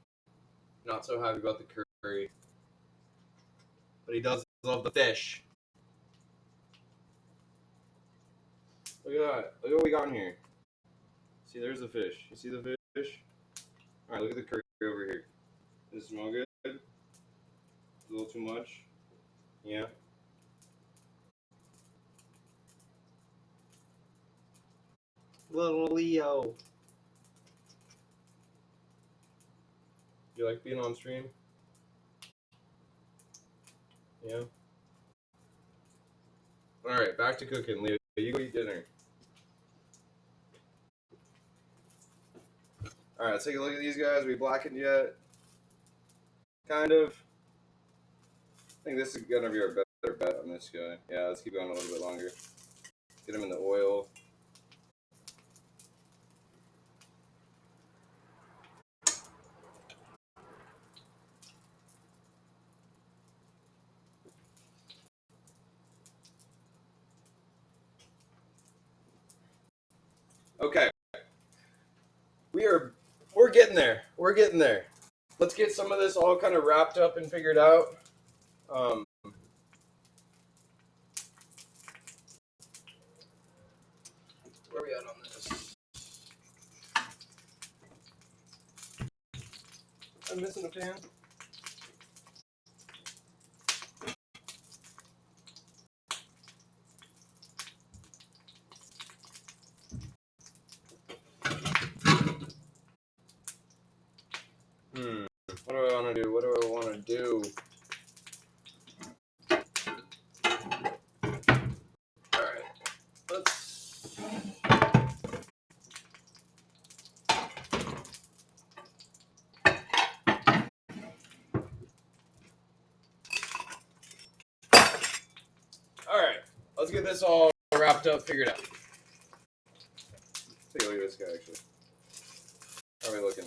[SPEAKER 1] Not so happy about the curry. But he does love the fish. Look at that. Look at what we got in here. See, there's the fish. You see the fish? Alright, look at the curry over here. Does it smell good? A little too much? Yeah. Little Leo. You like being on stream? Yeah. Alright, back to cooking. Leo, you go eat dinner. Alright, let's take a look at these guys. We blackened yet? Kind of. I think this is going to be our better bet on this guy. Yeah, let's keep going a little bit longer. Get him in the oil. Okay. We're getting there. We're getting there. Let's get some of this all kind of wrapped up and figured out. Where are we at on this? I'm missing a pan. What do I want to do? What do I want to do? Alright. Let's... Alright. Let's get this all wrapped up, figured out. Take a look at this guy, actually. How are we looking?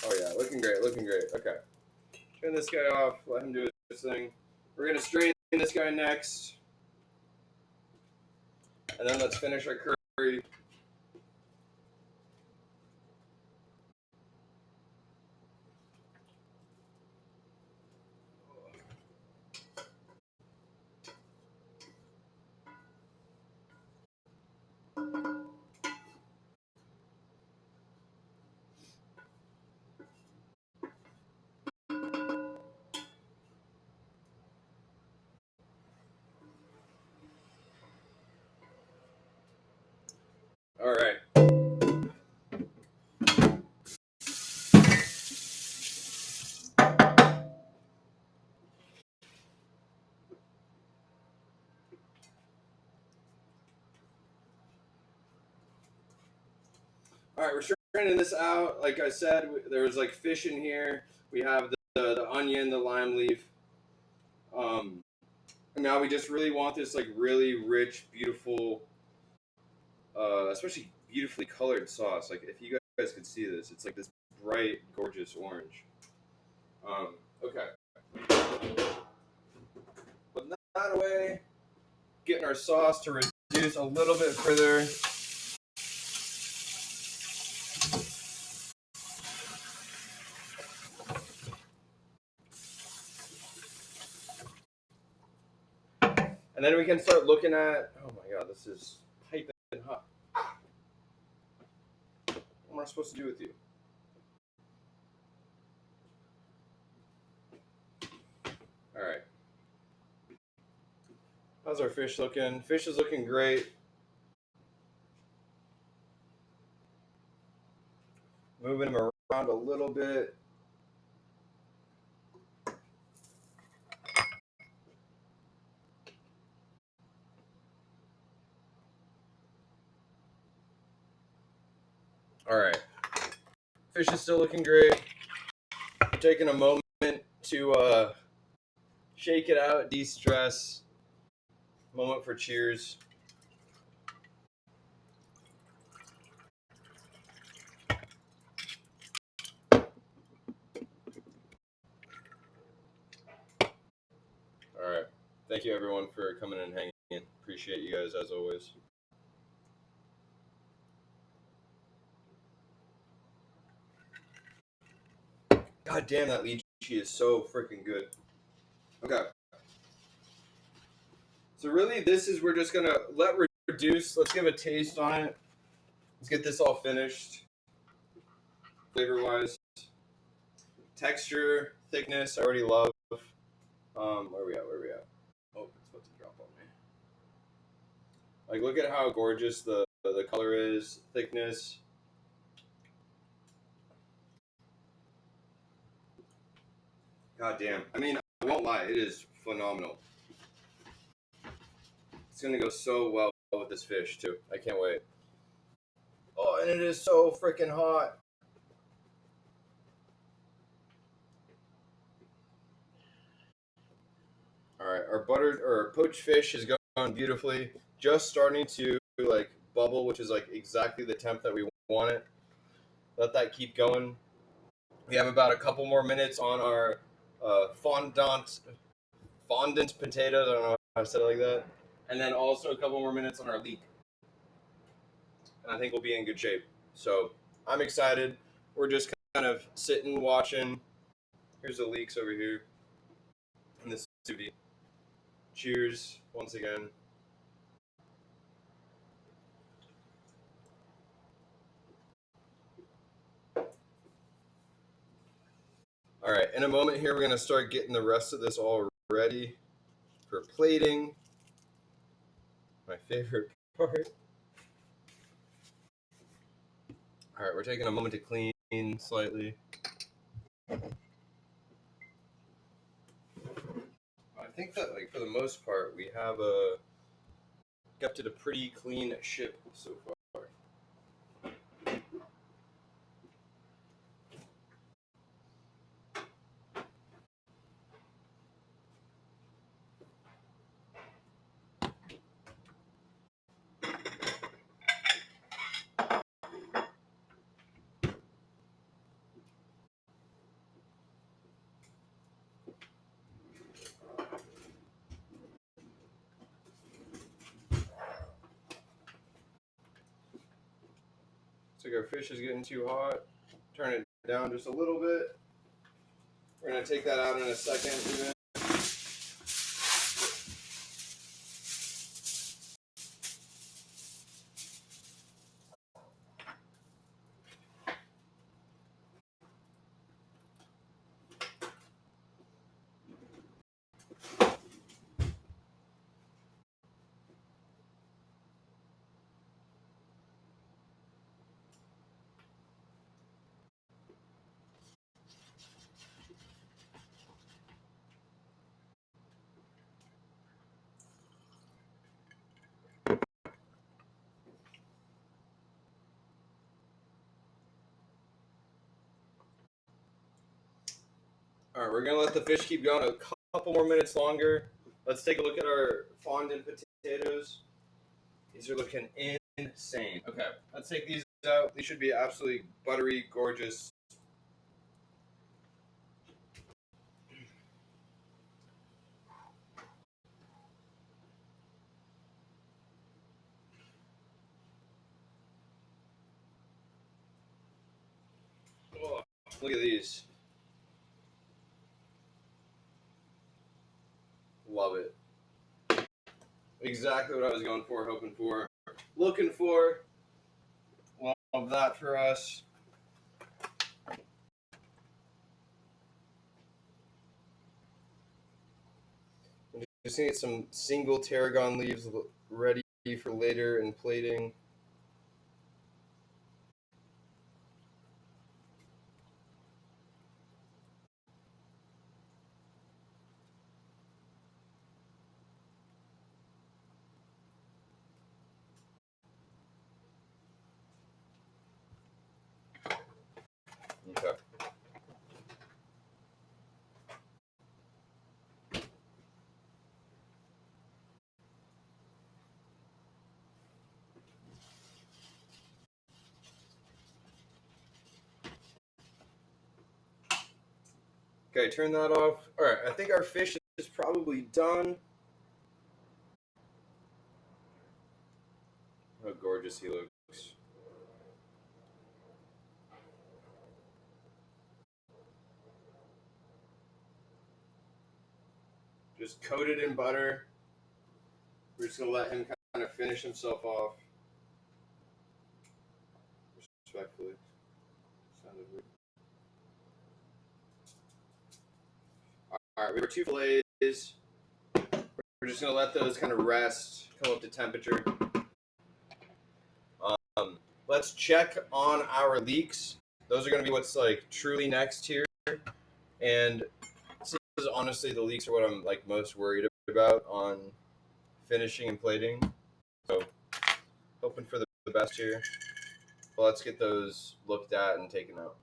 [SPEAKER 1] Oh yeah, looking great, looking great. Okay. Turn this guy off, let him do his thing. We're going to strain this guy next. And then let's finish our curry. All right, we're straining this out. Like I said, there was like fish in here. We have the onion, the lime leaf. And now we just really want this like really rich, beautiful, especially beautifully colored sauce. Like if you guys could see this, it's like this bright, gorgeous orange. Okay. Putting that away. Getting our sauce to reduce a little bit further. And then we can start looking at, oh my god, this is piping hot. What am I supposed to do with you? All right. How's our fish looking? Fish is looking great. Moving him around a little bit. All right. Fish is still looking great. Taking a moment to shake it out, de-stress. Moment for cheers. All right. Thank you everyone for coming and hanging in. Appreciate you guys as always. God damn, that lychee is so freaking good. Okay. So really, this is, we're just gonna let reduce. Let's give a taste on it. Let's get this all finished. Flavor-wise. Texture, thickness, I already love. Where we at? Oh, it's about to drop on me. Like, look at how gorgeous the color is. Thickness. God damn. I mean, I won't lie. It is phenomenal. It's going to go so well with this fish, too. I can't wait. Oh, and it is so freaking hot. All right. Our buttered or poached fish is going beautifully. Just starting to, like, bubble, which is, like, exactly the temp that we want it. Let that keep going. We have about a couple more minutes on our fondant potatoes. I don't know how to say it like that. And then also a couple more minutes on our leek. And I think we'll be in good shape. So I'm excited. We're just kind of sitting, watching. Here's the leeks over here. And this is Vide. Cheers once again. All right, in a moment here, we're going to start getting the rest of this all ready for plating. My favorite part. All right, we're taking a moment to clean slightly. I think that, like, for the most part, we have kept it a pretty clean ship so far. Looks like our fish is getting too hot. Turn it down just a little bit. We're going to take that out in a second even. right, we're gonna let the fish keep going a couple more minutes longer. Let's take a look at our fondant potatoes. These are looking insane. Okay, let's take these out. These should be absolutely buttery, gorgeous. Oh, look at these. Love it. Exactly what I was going for, hoping for, looking for. Love that for us. Just need some single tarragon leaves ready for later and plating. Okay. Okay, turn that off. All right, I think our fish is probably done. How gorgeous he looks. Just coated in butter. We're just gonna let him kind of finish himself off. Respectfully. Sounded weird. All right, we have 2 fillets. We're just gonna let those kind of rest, come up to temperature. Let's check on our leeks. Those are gonna be what's like truly next here, and this is honestly the leeks are what I'm like most worried about on finishing and plating. So hoping for the best here. But let's get those looked at and taken out.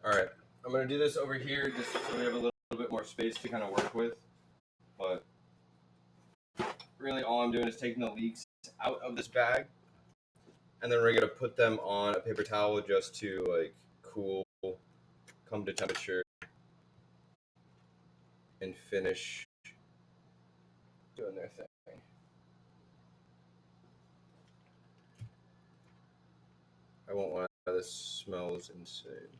[SPEAKER 1] All right, I'm gonna do this over here just so we have a little bit more space to kind of work with. But really, all I'm doing is taking the leeks out of this bag, and then we're gonna put them on a paper towel just to like cool, come to temperature, and finish doing their thing. I won't lie, this smells insane.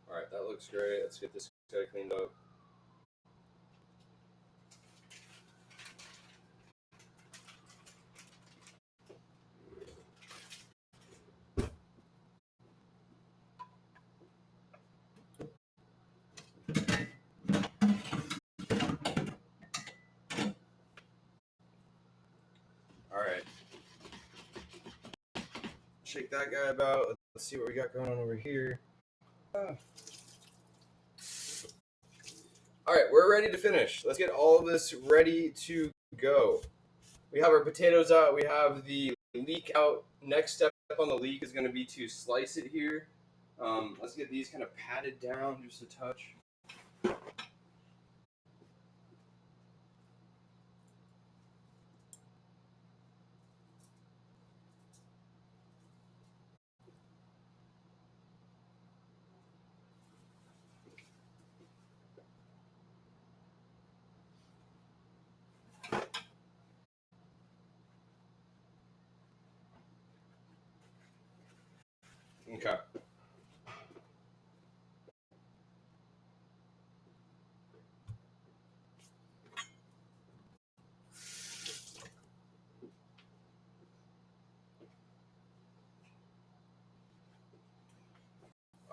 [SPEAKER 1] All right, that looks great. Let's get this guy cleaned up. All right. Shake that guy about. Let's see what we got going on over here. All right, we're ready to finish. Let's get all of this ready to go. We have our potatoes out. We have the leek out. Next step on the leek is going to be to slice it here. Let's get these kind of patted down just a touch. Okay.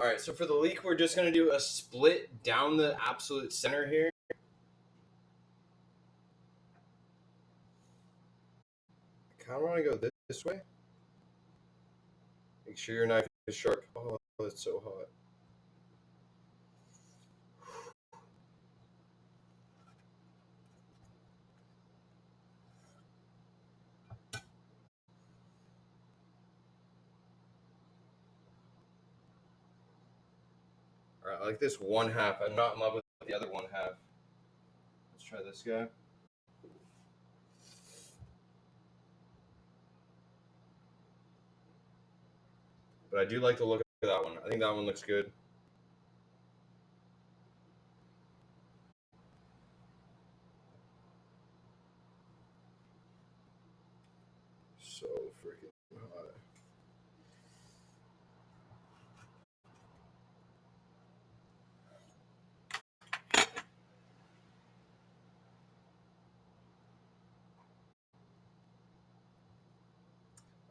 [SPEAKER 1] All right, so for the leek, we're just going to do a split down the absolute center here. I kind of want to go this way. Make sure your knife is sharp. Oh, it's so hot. All right, I like this one half. I'm not in love with the other one half. Let's try this guy. But I do like the look of that one. I think that one looks good. So freaking hot.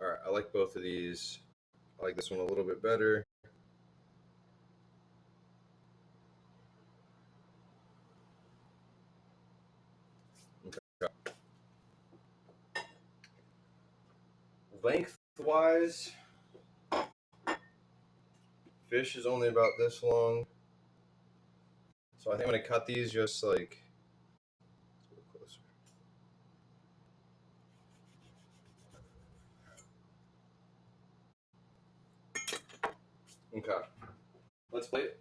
[SPEAKER 1] All right, I like both of these. I like this one a little bit better. Okay. Lengthwise, fish is only about this long. So I think I'm going to cut these just like. Let's go closer. Okay. Let's plate it.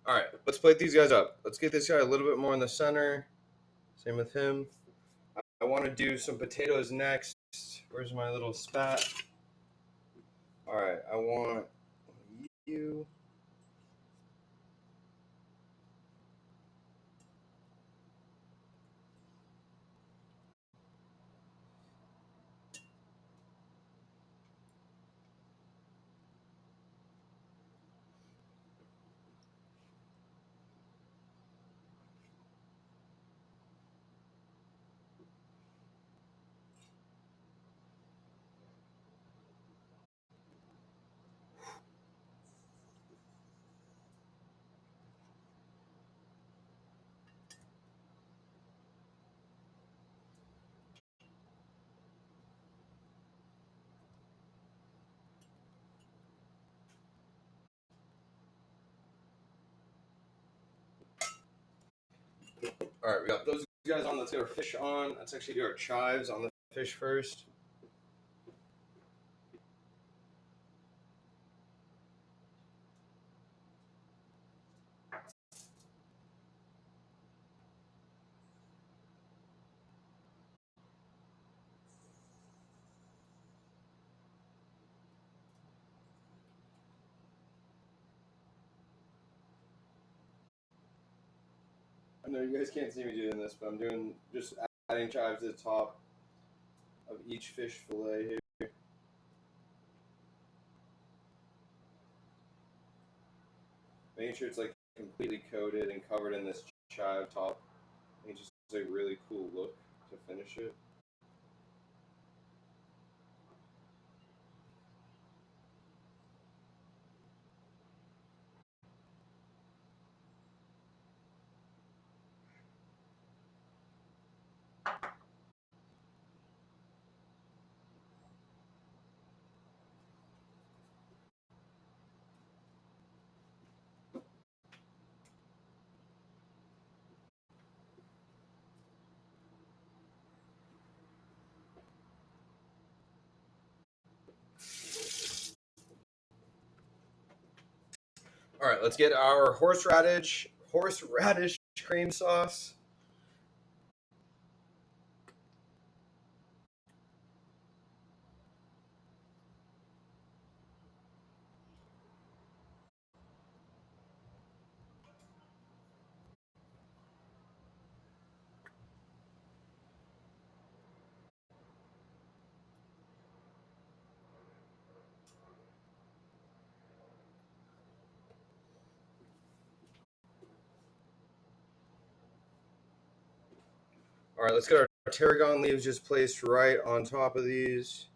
[SPEAKER 1] All right, let's plate these guys up. Let's get this guy a little bit more in the center. Same with him. I want to do some potatoes next. Where's my little spat? All right, I want you. All right, we got those guys on. Let's get our fish on. Let's actually do our chives on the fish first. I know you guys can't see me doing this, but I'm doing just adding chives to the top of each fish fillet here. Making sure it's like completely coated and covered in this chive top. It's just a really cool look to finish it. All right, let's get our horseradish cream sauce. All right, let's get our tarragon leaves just placed right on top of these.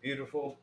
[SPEAKER 1] Beautiful.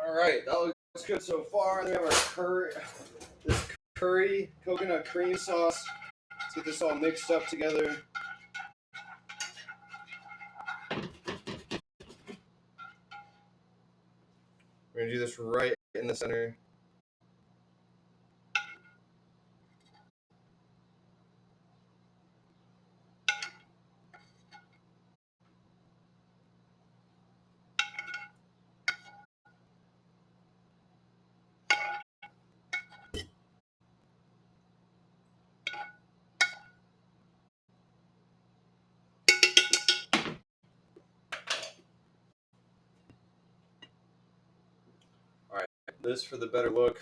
[SPEAKER 1] All right, that looks good so far. Then we have our curry coconut cream sauce. Let's get this all mixed up together. We're gonna do this right in the center. All right, this for the better look.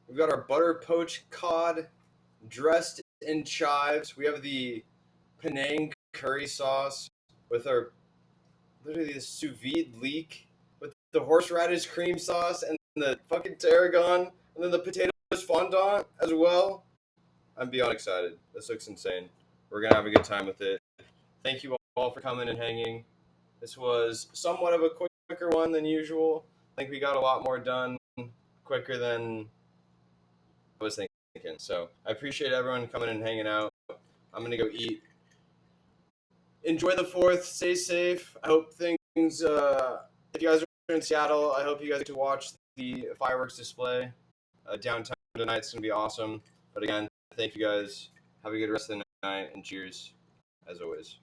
[SPEAKER 1] We've got our butter poached cod dressed in chives. We have the Panang curry sauce with our literally this sous vide leek with the horseradish cream sauce and the fucking tarragon and then the potatoes fondant as well. I'm beyond excited. This looks insane. We're gonna have a good time with it. Thank you all for coming and hanging. This was somewhat of a quicker one than usual. I think we got a lot more done quicker than I was thinking. So I appreciate everyone coming and hanging out. I'm gonna go eat. Enjoy the 4th. Stay safe. I hope things. If you guys are in Seattle, I hope you guys get to watch the fireworks display downtown tonight. It's gonna be awesome. But again, thank you guys. Have a good rest of the night and cheers, as always.